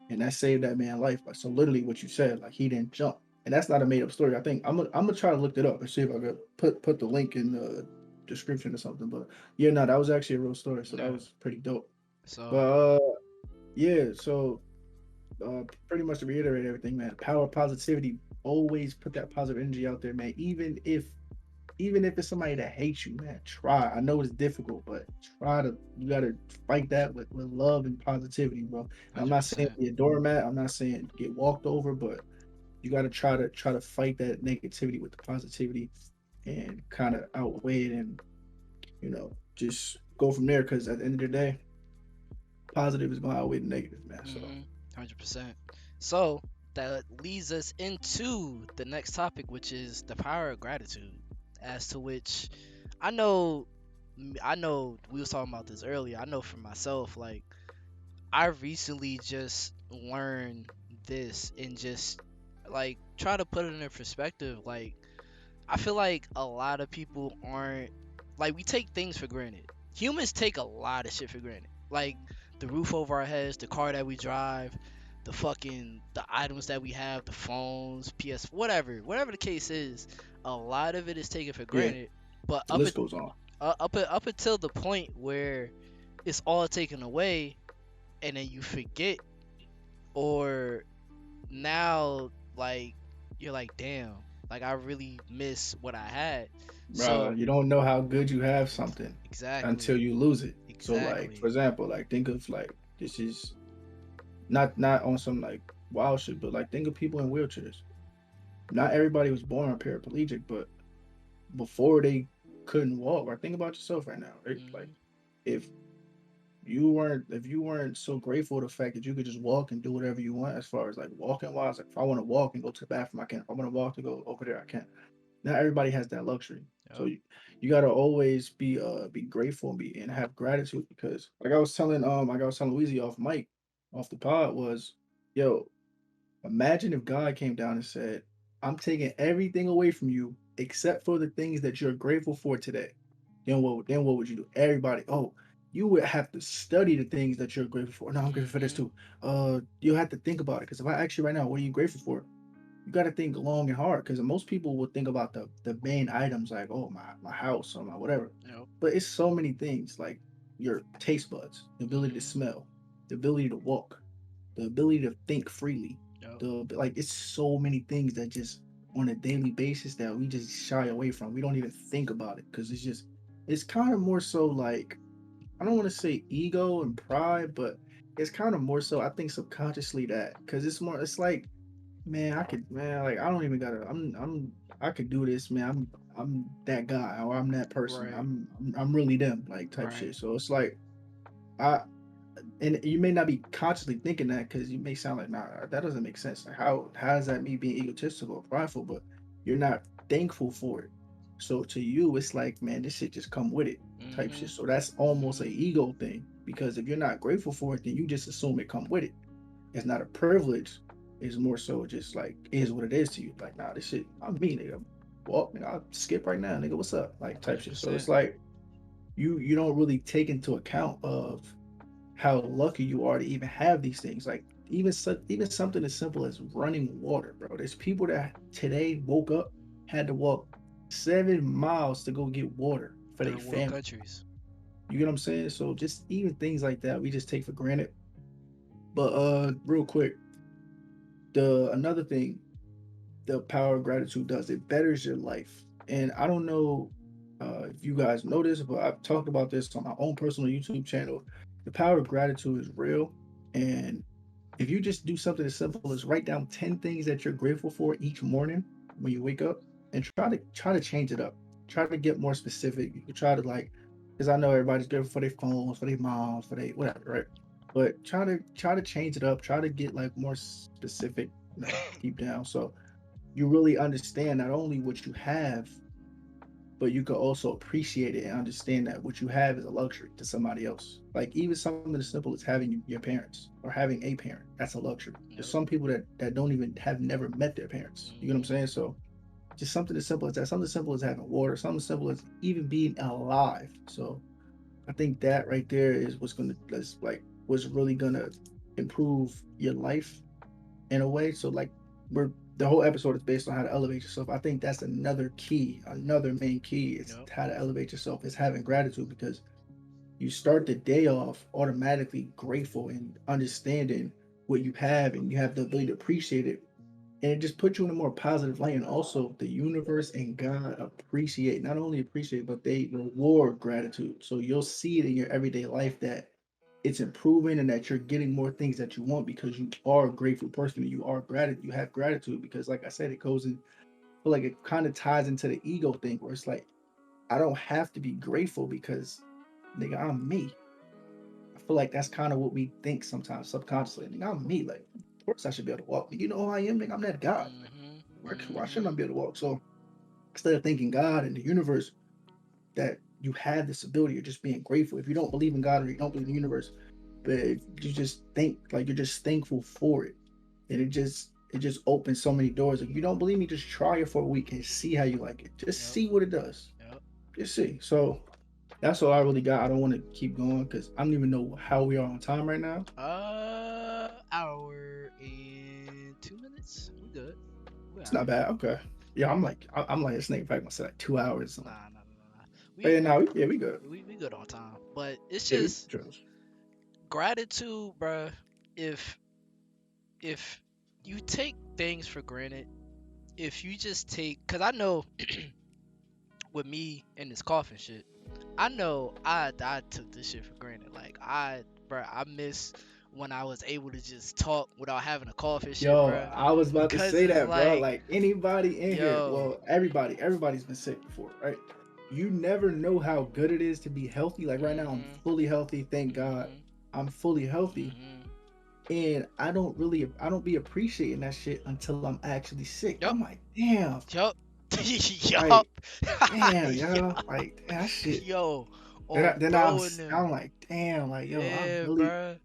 and that saved that man's life. Like, so literally, what you said, like, he didn't jump, and that's not a made up story. I think I'm gonna try to look it up and see if I could put the link in the description or something. But yeah, no, that was actually a real story, so that Yeah. was pretty dope. So, But yeah, so pretty much to reiterate everything, man, power of positivity. Always put that positive energy out there, man. Even if it's somebody that hates you, man, try. I know it's difficult, but try to. You gotta fight that with love and positivity, bro. And I'm hundred not saying percent. be a doormat. I'm not saying get walked over, but you gotta try to fight that negativity with the positivity and kind of outweigh it, and just go from there. Because at the end of the day, positive is gonna outweigh the negative, man. So Mhm. 100%. So that leads us into the next topic, which is the power of gratitude. As to which, I know, I know we was talking about this earlier. I know for myself, like I recently just learned this and just like try to put it in perspective. Like I feel like a lot of people aren't like we take things for granted. Humans take a lot of shit for granted. Like the roof over our heads, the car that we drive, the items that we have, the phones, PS, whatever the case is, a lot of it is taken for yeah, granted. But the list goes on. up until the point where it's all taken away, and then you forget, or now like you're like, damn, like I really miss what I had. Bro, So you don't know how good you have something until exactly, you lose it. So like for exactly. example, like think of like this is not on some like wild shit, but like think of people in wheelchairs. Not everybody was born paraplegic, but before they couldn't walk, or think about yourself right now, right? Like Hmm. if if you weren't so grateful for the fact that you could just walk and do whatever you want as far as like walking wise, like if I want to walk and go to the bathroom, I can. If I want to walk to go over there, I can. Not everybody has that luxury. So Yep. you gotta always be grateful and have gratitude because like I was telling Weezy off mic, off the pod was, yo, imagine if God came down and said, I'm taking everything away from you except for the things that you're grateful for today. Then what would you do? Everybody, oh, you would have to study the things that you're grateful for. No, I'm grateful for this Hmm. too. You'll have to think about it. Because if I ask you right now, what are you grateful for? You got to think long and hard because most people will think about the main items like oh my house or my whatever, Yep. but it's so many things like your taste buds, the ability to Hmm. smell, the ability to walk, the ability to think freely, Yep. the like it's so many things that just on a daily basis that we just shy away from. We don't even think about it because it's kind of more so like I don't want to say ego and pride, but it's kind of more so I think subconsciously that because it's like man, I could, man, like I don't even gotta. I could do this, man. I'm that guy or I'm that person. Right. I'm really them like type Right. shit. So it's like I and you may not be consciously thinking that because you may sound like, nah, that doesn't make sense. Like, how is that me being egotistical or prideful? But you're not thankful for it. So to you, it's like, man, this shit just come with it type shit. Mhm. So that's almost a Mhm. ego thing because if you're not grateful for it, then you just assume it come with it. It's not a privilege. It's more so just like is what it is to you. Like, nah, this shit, I'm me, nigga. Well, nigga, I'll skip right now, nigga. What's up? Like type Hundred shit. So it's percent. like you don't really take into account of how lucky you are to even have these things. Like even something as simple as running water, bro. There's people that today woke up had to walk 7 miles to go get water for their Third world family. countries. You get what I'm saying? So just even things like that, we just take for granted. But real quick, the another thing the power of gratitude does, it betters your life. And I don't know if you guys know this, but I've talked about this on my own personal YouTube channel. The power of gratitude is real. And if you just do something as simple as write down 10 things that you're grateful for each morning when you wake up and try to change it up. Try to get more specific. You can try to like because I know everybody's grateful for their phones, for their moms, for their whatever, right? But try to change it up. Try to get like more specific, deep down. So you really understand not only what you have, but you can also appreciate it and understand that what you have is a luxury to somebody else. Like even something as simple as having your parents or having a parent, that's a luxury. There's Yep. some people that don't even have never met their parents. You know what I'm Mhm. saying? So just something as simple as that, something as simple as having water, something as simple as even being alive. So I think that right there is what's really gonna improve your life in a way. So like we're the whole episode is based on how to elevate yourself. I think that's another key, another main key is Yep. how to elevate yourself is having gratitude because you start the day off automatically grateful and understanding what you have and you have the ability to appreciate it. And it just puts you in a more positive light. And also the universe and God appreciate, not only appreciate, but they reward gratitude. So you'll see it in your everyday life that it's improving and that you're getting more things that you want because you are a grateful person and you have gratitude because like I said, it goes in I feel like it kind of ties into the ego thing where it's like I don't have to be grateful because nigga, I'm me. I feel like that's kind of what we think sometimes subconsciously. Nigga, I'm me. Like, of course I should be able to walk. You know who I am, nigga? I'm that God. Like, Mhm. why shouldn't I Mhm. be able to walk? So instead of thanking God and the universe that you have this ability of just being grateful, if you don't believe in God or you don't believe in the universe, but if you just think like you're just thankful for it, and it just opens so many doors. If you don't believe me, just try it for a week and see how you like it. Just Yep. see what it does. Yep. Just see. So that's all I really got. I don't want to keep going because I don't even know how we are on time right now. Hour and 2 minutes. We good. We It's not alright. bad. Okay. Yeah, I'm like this nigga probably gonna say like 2 hours or something. Nah, nah, nah, nah. But We yeah, no, yeah, we good. we good on time. But it's Yeah, we just just gratitude, bruh. If if you take things for granted, if you just take, cause I know with me and this coughing shit, I know I took this shit for granted. Like bruh, I miss when I was able to just talk without having a cough and shit, yo, bruh. I was about to Cause say it's that, bro. like, Like anybody in here, yo, well, everybody's been sick before, right? You never know how good it is to be healthy. Like right now, I'm mhm, fully healthy. Thank God, mhm, I'm fully healthy. mhm. And I don't be appreciating that shit until I'm actually sick. I'm Yup, like, damn, yup, like, yup, damn, yo, like damn, that shit. yo, Then, oh, bro, and I'm them, like, damn, like, yo, yeah, bruh.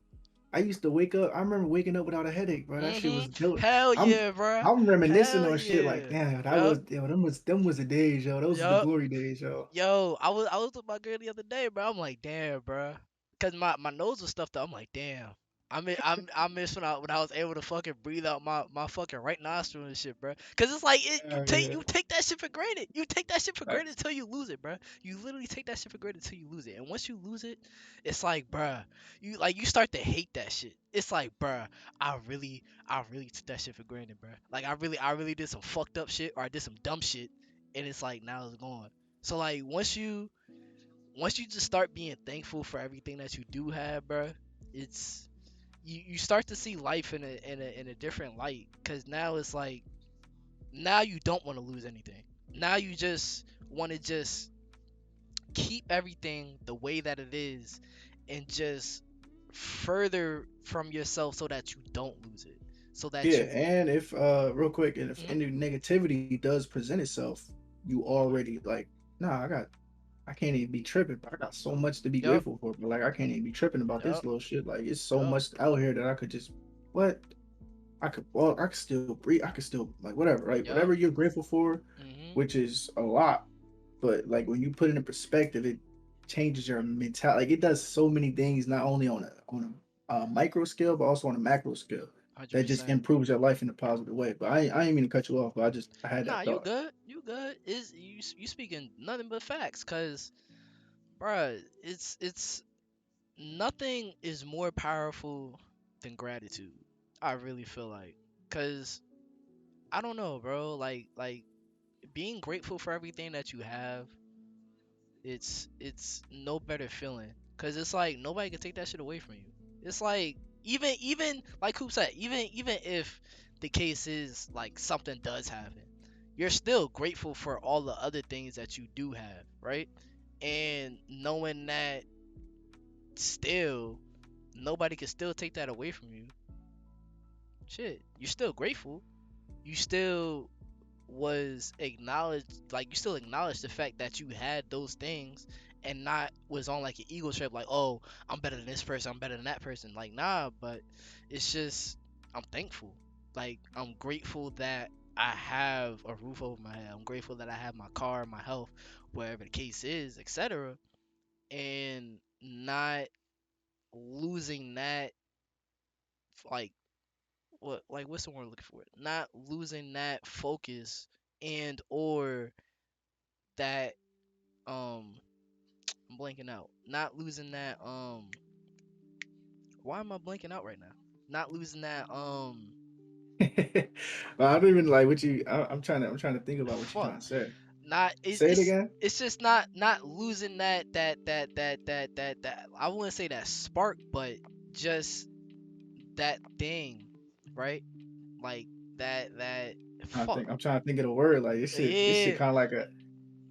I used to wake up. I remember waking up without a headache, bro. That shit Mhm, was dope. hell I'm, yeah, bruh, I'm reminiscing hell on shit like, yeah, damn, yup, them was the days, yo. Those was the yup. glory days, yo. Yo, I was with my girl the other day, bro. I'm like, damn, bro, cause my nose was stuffed up. I'm like, damn. I miss when I was able to fucking breathe out my fucking right nostril and shit, bro. Cause it's like Yeah, you take that shit for granted. You take that shit for granted facts. until you lose it, bro. You literally take that shit for granted until you lose it. And once you lose it, it's like, bro, you start to hate that shit. It's like, bro, I really took that shit for granted, bro. Like I really did some fucked up shit or I did some dumb shit, and it's like now it's gone. So like once you just start being thankful for everything that you do have, bro, it's you start to see life in a different light. Cause now it's like now you don't want to lose anything. Now you just want to just keep everything the way that it is and just further from yourself so that you don't lose it. So that Yeah, you and if real quick, and if Mhm. any negativity does present itself, you already like, nah, I can't even be tripping. I got so much to be Yup, grateful for, but like I can't even be tripping about this yup, little shit. Like it's so yup. much out here that I could just what I could still breathe. I could still like whatever, right? Whatever Yup. you're grateful for, Mhm. which is a lot. But like when you put it in perspective, it changes your mentality. Like it does so many things, not only on a micro scale, but also on a macro scale. That just 100%. improves your life in a positive way. But I ain't mean to cut you off, but I had Nah, that you thought. good. You good. Is you speaking nothing but facts cuz bruh, it's nothing is more powerful than gratitude. I really feel like cuz I don't know, bro. Like being grateful for everything that you have, it's no better feeling because it's like nobody can take that shit away from you. It's like even like Coop said, even if the case is like something does happen, you're still grateful for all the other things that you do have, right? And knowing that still nobody can still take that away from you, shit, you're still grateful. You still was acknowledged, like you still acknowledge the fact that you had those things and not was on like an ego trip like, oh, I'm better than this person, I'm better than that person. Like, nah, but it's just I'm thankful. Like, I'm grateful that I have a roof over my head. I'm grateful that I have my car, my health, wherever the case is, etc. And not losing that, like, what's the word I'm looking for? Not losing that focus and or that um I'm blanking out. Not losing that why am I blanking out right now? Not losing that Well, I don't even like what you. I'm trying to think about what you're fuck. trying to say. Not Say it again. it's just not losing that I wouldn't say that spark, but just that thing, right? Like that fuck. I'm trying to think of the word. Like this shit Yeah, kind of like a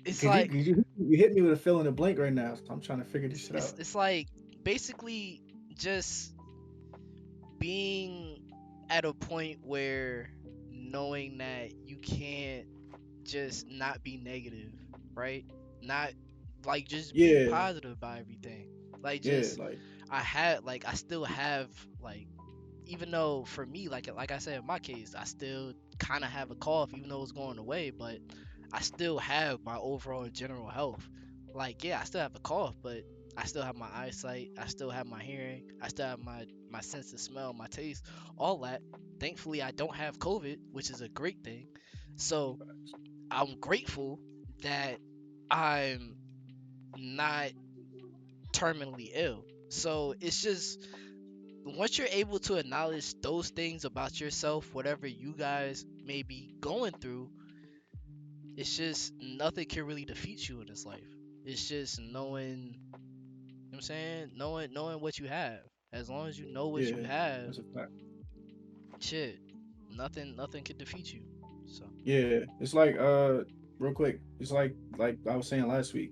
it's because you, like 'cause you hit me with a fill in the blank right now. So I'm trying to figure this shit out. it's like basically just being at a point where knowing that you can't just not be negative, right? Not like just be Yeah, positive about everything. Like yeah, just like I still have like even though for me like I said in my case, I still kind of have a cough even though it's going away, but I still have my overall general health. Like yeah, I still have a cough, but I still have my eyesight, I still have my hearing, I still have my sense of smell, my taste, all that. Thankfully, I don't have COVID, which is a great thing. So I'm grateful that I'm not terminally ill. So it's just once you're able to acknowledge those things about yourself, whatever you guys may be going through, it's just nothing can really defeat you in this life. It's just knowing, you know what I'm saying? Knowing what you have. As long as you know what you yeah, have, that's a fact. shit, nothing can defeat you. So, Yeah, it's like real quick. It's like I was saying last week.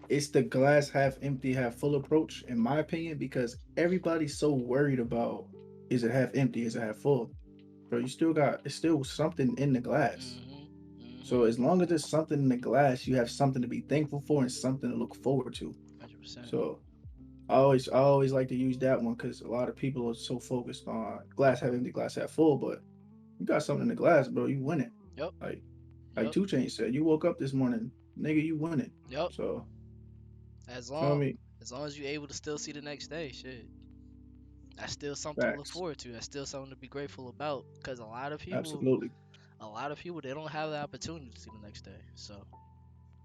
It's the glass half empty, half full approach, in my opinion, because everybody's so worried about is it half empty, is it half full. Bro, you still got it's still something in the glass. mhm, So mhm, as long as there's something in the glass, you have something to be thankful for and something to look forward to. 100%. So I always like to use that one because a lot of people are so focused on glass half empty, glass half full, but you got something in the glass, bro, you win it. Yep, Like like yep, 2 Chainz said, you woke up this morning, nigga, you win it. yep. So As feel long me? as long as you're able to still see the next day, shit. That's still something to look Facts. forward to. That's still something to be grateful about. Cause Absolutely. a lot of people, they don't have the opportunity to see the next day. So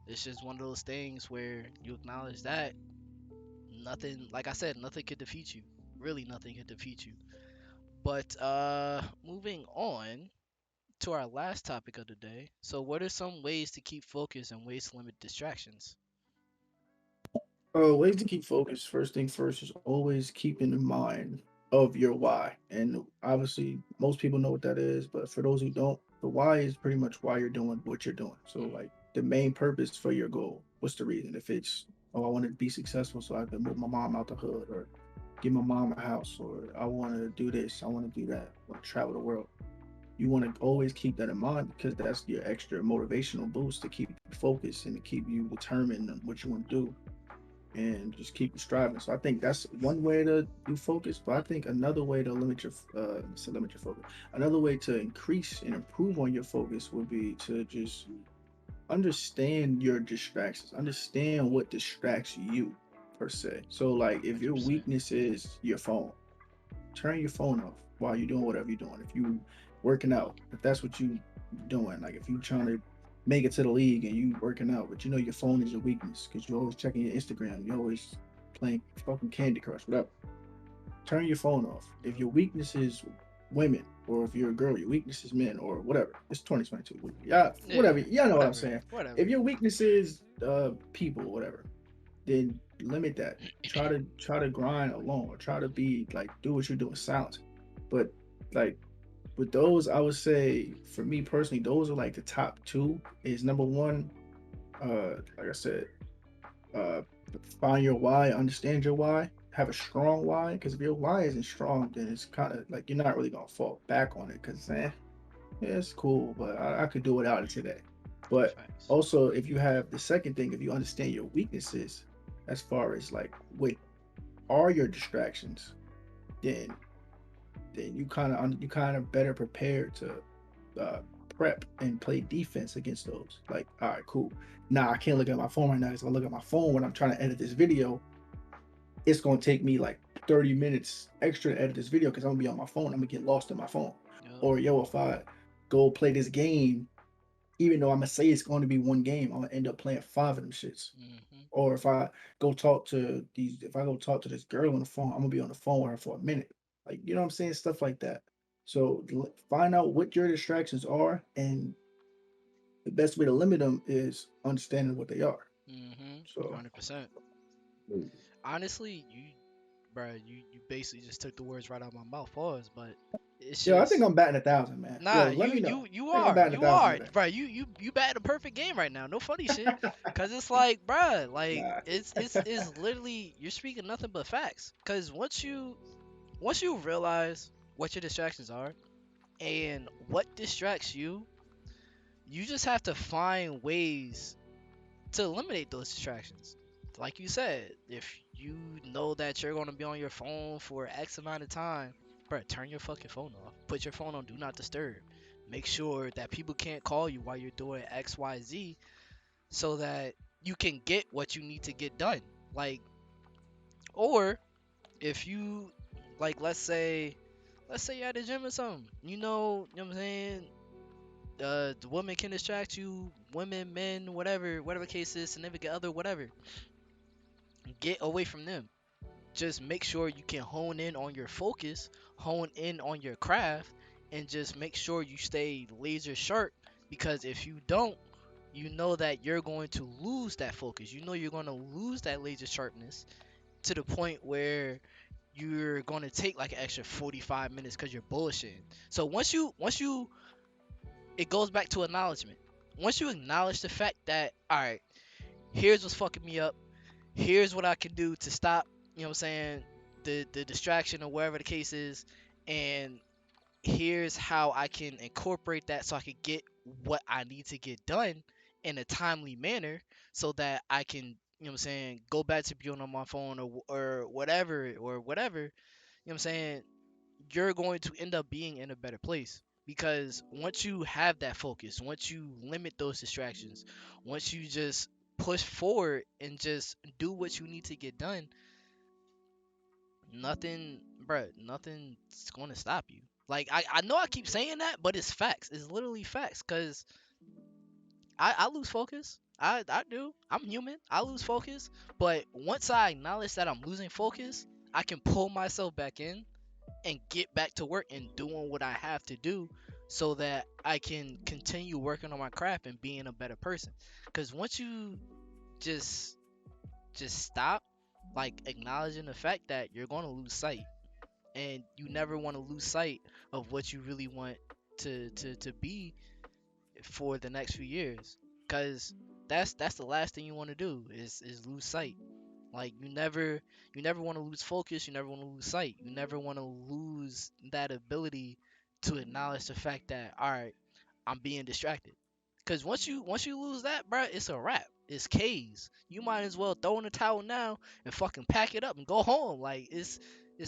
it's just one of those things where you acknowledge that nothing, like I said, nothing could defeat you. Really, nothing could defeat you. But moving on to our last topic of the day. So, what are some ways to keep focus and ways to limit distractions? Ways to keep focused. First thing first is always keeping in mind of your why. And obviously, most people know what that is, but for those who don't, the why is pretty much why you're doing what you're doing. So Mm, like the main purpose for your goal. What's the reason? If it's, oh, I want to be successful so I can move my mom out the hood, or give my mom a house, or I want to do this, I want to do that, I want to travel the world. You want to always keep that in mind because that's your extra motivational boost to keep you focused and to keep you determined on what you want to do, and just keep striving. So I think that's one way to do focus. But I think another way to limit your focus. Another way to increase and improve on your focus would be to just understand your distractions. Understand what distracts you per se. So like if your 100%. weakness is your phone, turn your phone off while you're doing whatever you're doing. If you working out, if that's what you doing, like if you trying to make it to the league and you working out, but you know your phone is your weakness because you're always checking your Instagram, you're always playing fucking Candy Crush, whatever. Turn your phone off. If your weakness is women, or if you're a girl, your weakness is men, or whatever. It's 2022. Yeah, Yeah, whatever. Y'all know what I'm whatever, saying. If whatever. your weakness is people, whatever, then limit that. Try to grind alone, or try to be like do what you're doing silent. But like with those, I would say for me personally, those are like the top two. Is number one, like I said, uh, find your why, understand your why, have a strong why. Because if your why isn't strong, then it's kind of like you're not really gonna fall back on it. Because yeah, it's cool, but I could do without it today. But Facts. also, if you have the second thing, if you understand your weaknesses, as far as like what are your distractions, then you kind of better prepared to uh, prep and play defense against those. Like, all right, cool. Nah, I can't look at my phone right now. Because I look at my phone when I'm trying to edit this video. It's gonna take me like 30 minutes extra to edit this video because I'm gonna be on my phone. I'm gonna get lost in my phone. Yup. Or yo, if I go play this game, even though I'm gonna say it's going to be one game, I'm gonna end up playing five of them shits. Mhm. Or if I go talk to this girl on the phone, I'm gonna be on the phone with her for a minute. Like, you know what I'm saying? Stuff like that. So find out what your distractions are, and the best way to limit them is understanding what they are. Mhm. So, 100%. Honestly, bruh, you basically just took the words right out of my mouth. Pause, but it's yo, I think just I'm batting 1,000, man. nah. Yo, let You me know. you you I think I'm are batting a you thousand are today. bruh. You batting a perfect game right now. No funny shit. Cause it's like, bruh, like Nah. it's literally you're speaking nothing but facts. Cause once you realize what your distractions are and what distracts you, you just have to find ways to eliminate those distractions. Like you said, if you know that you're going to be on your phone for X amount of time, bro, turn your fucking phone off. Put your phone on do not disturb. Make sure that people can't call you while you're doing X, Y, Z so that you can get what you need to get done. Like, or if you, like, let's say you're at the gym or something, you know what I'm saying? The woman can distract you, women, men, whatever case is, significant other, whatever. Get away from them. Just make sure you can hone in on your focus, hone in on your craft, and just make sure you stay laser sharp. Because if you don't, you know that you're going to lose that focus. You know you're going to lose that laser sharpness to the point where you're going to take like an extra 45 minutes because you're bullshitting. So once you it goes back to acknowledgement. Once you acknowledge the fact that, all right, here's what's fucking me up, here's what I can do to stop, you know what I'm saying, the distraction or whatever the case is, and here's how I can incorporate that so I can get what I need to get done in a timely manner so that I can, you know what I'm saying, go back to being on my phone or whatever, you know what I'm saying, you're going to end up being in a better place. Because once you have that focus, once you limit those distractions, once you just push forward and just do what you need to get done, nothing, bruh, nothing's going to stop you. Like, I know I keep saying that, but it's facts. It's literally facts. Because I lose focus. I do. I'm human. I lose focus. But once I acknowledge that I'm losing focus, I can pull myself back in and get back to work and doing what I have to do so that I can continue working on my craft and being a better person. Because once you just stop like acknowledging the fact that you're going to lose sight, and you never want to lose sight of what you really want to be, for the next few years, because that's the last thing you want to do is lose sight. Like you never want to lose focus, you never want to lose sight, you never want to lose that ability to acknowledge the fact that, all right, I'm being distracted. Cause once you lose that, bro, it's a wrap. It's K's. You might as well throw in the towel now and fucking pack it up and go home. Like it's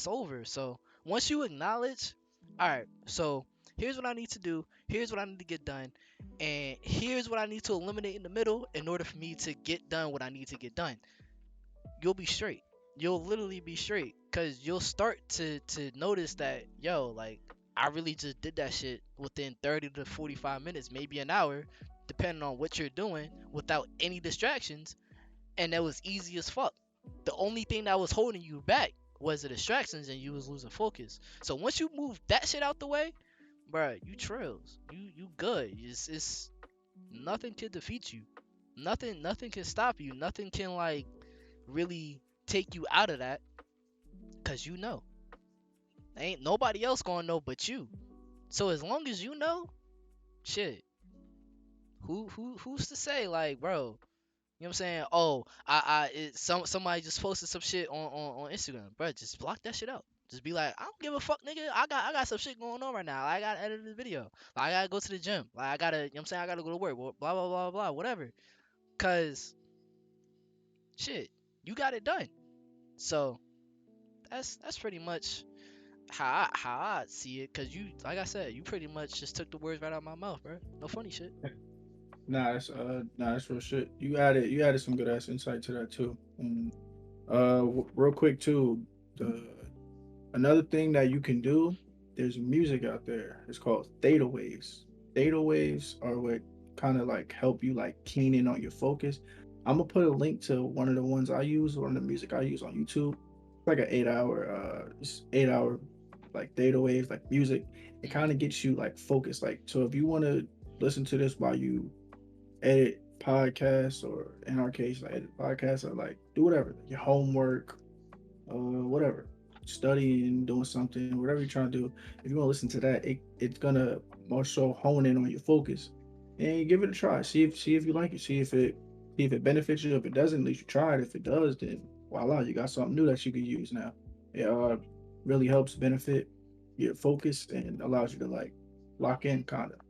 over. So once you acknowledge, all right, so here's what I need to do. Here's what I need to get done, and here's what I need to eliminate in the middle in order for me to get done what I need to get done. You'll be straight. You'll literally be straight, cause you'll start to notice that, yo, like, I really just did that shit within 30 to 45 minutes, maybe an hour, depending on what you're doing, without any distractions, and that was easy as fuck. The only thing that was holding you back was the distractions, and you was losing focus. So once you move that shit out the way, bruh, you trails. You good. It's nothing can defeat you. Nothing can stop you. Nothing can, like, really take you out of that, because you know. Ain't nobody else gonna know but you. So as long as you know, shit, who's to say, like, bro, you know what I'm saying? Oh, somebody just posted some shit on Instagram, bro. Just block that shit out. Just be like, I don't give a fuck, nigga. I got some shit going on right now. I gotta edit this video. Like, I gotta go to the gym. Like, I gotta, you know what I'm saying? I gotta go to work. Blah blah blah blah, whatever. Cause shit, you got it done. So that's pretty much how I see it. Cause you, like I said, you pretty much just took the words right out of my mouth, bro. No funny shit. That's real shit. You added some good ass insight to that too. And real quick too, the another thing that you can do, there's music out there. It's called theta waves. Theta waves are what kind of like help you like keen in on your focus. I'm gonna put a link to one of the ones I use, one of the music I use on YouTube. It's like an 8 hour, just 8 hour like theta waves, like music. It Mm-hmm. kind of gets you like focused. Like so, if you want to listen to this while you edit podcasts, or in our case, like edit podcasts, or like do whatever, your homework, whatever, studying, doing something, whatever you're trying to do. If you want to listen to that, it's gonna more so hone in on your focus, and give it a try. See if you like it. See if it benefits you. If it doesn't, at least you tried. If it does, then voila, you got something new that you can use now. It really helps benefit your focus and allows you to like lock in kind of.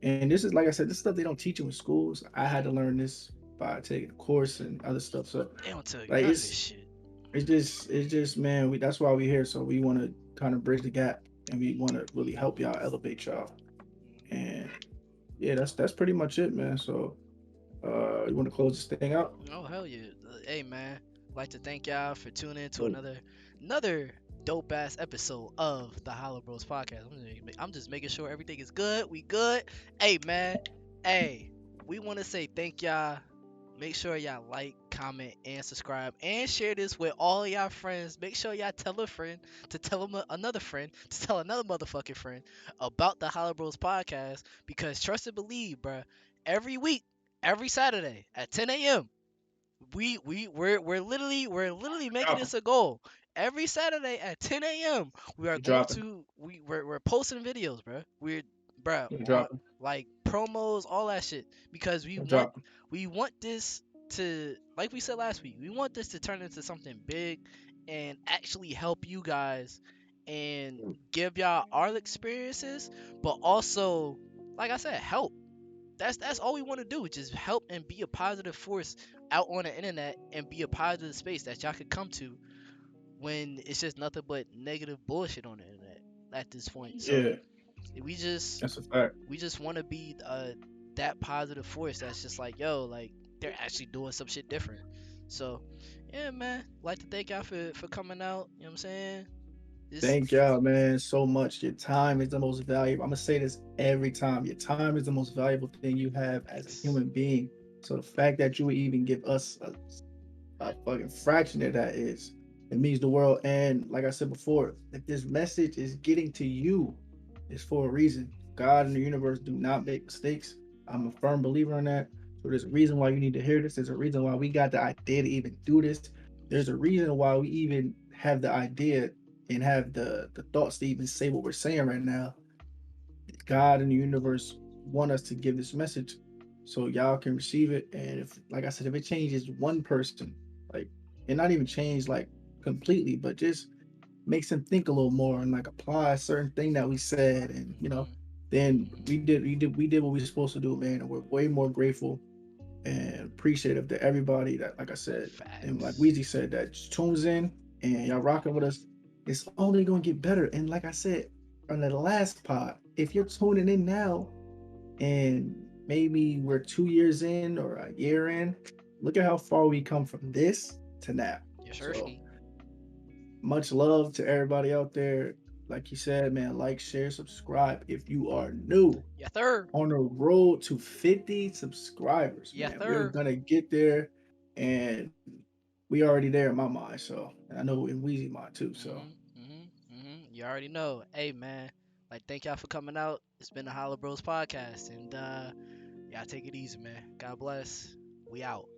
And this is like I said, this stuff they don't teach you in schools. I had to learn this by taking a course and other stuff. So They don't tell you like none of this shit. it's just man, that's why we're here. So we want to kind of bridge the gap, and we want to really help y'all elevate y'all. And yeah, that's pretty much it, man. So you want to close this thing out? Oh hell yeah! Hey man, like to thank y'all for tuning in to Oh, another dope ass episode of the HoloBros podcast. I'm just making sure everything is good. We good. Hey man, hey, we want to say thank y'all. Make sure y'all like, comment, and subscribe, and share this with all y'all friends. Make sure y'all tell a friend to tell them another friend to tell another motherfucking friend about the HoloBros podcast, because trust and believe, bruh, every week, every Saturday at 10 a.m. We're literally making dropping, this a goal. Every Saturday at 10 a.m. we are you're going dropping, to we're posting videos, bro. We're bruh you're on dropping, like promos, all that shit, because we you're want dropping. we want this to, like we said last week, we want this to turn into something big and actually help you guys and give y'all our experiences, but also, like I said, help. That's all we want to do. Just help and be a positive force out on the internet, and be a positive space that y'all could come to when it's just nothing but negative bullshit on the internet at this point. So Yeah, we just that's a fact. we just want to be that positive force that's just like, yo, like, they're actually doing some shit different. So yeah, man, like to thank y'all for coming out. You know what I'm saying? This Thank y'all, man, so much. Your time is the most valuable. I'm gonna say this every time. Your time is the most valuable thing you have as a facts. human being. So the fact that you would even give us a fucking fraction of that is, it means the world. And like I said before, if this message is getting to you, it's for a reason. God and the universe do not make mistakes. I'm a firm believer in that. So there's a reason why you need to hear this. There's a reason why we got the idea to even do this. There's a reason why we even have the idea and have the thoughts to even say what we're saying right now. God and the universe want us to give this message so y'all can receive it. And if, like I said, if it changes one person, like, and not even change like completely, but just makes them think a little more and like apply a certain thing that we said, and Mhm. then Mhm. we did what we were supposed to do, man. And we're way more grateful and appreciative to everybody that, like I said, and like Facts. Weezy said, that just tunes in and y'all rocking with us. It's only gonna get better. And like I said on the last pod, if you're tuning in now and maybe we're 2 years in or a year in, look at how far we come from this to now. Yes, So Hershey. much love to everybody out there. Like you said, man, like, share, subscribe if you are new Yes, sir. on the road to 50 subscribers, Yes, man. We're sir. gonna get there, and we already there in my mind. So, and I know in Weezy mind too. So, Mhm. Mhm. Mhm. You already know. Hey, man. Like, thank y'all for coming out. It's been the HoloBros podcast, and y'all take it easy, man. God bless. We out.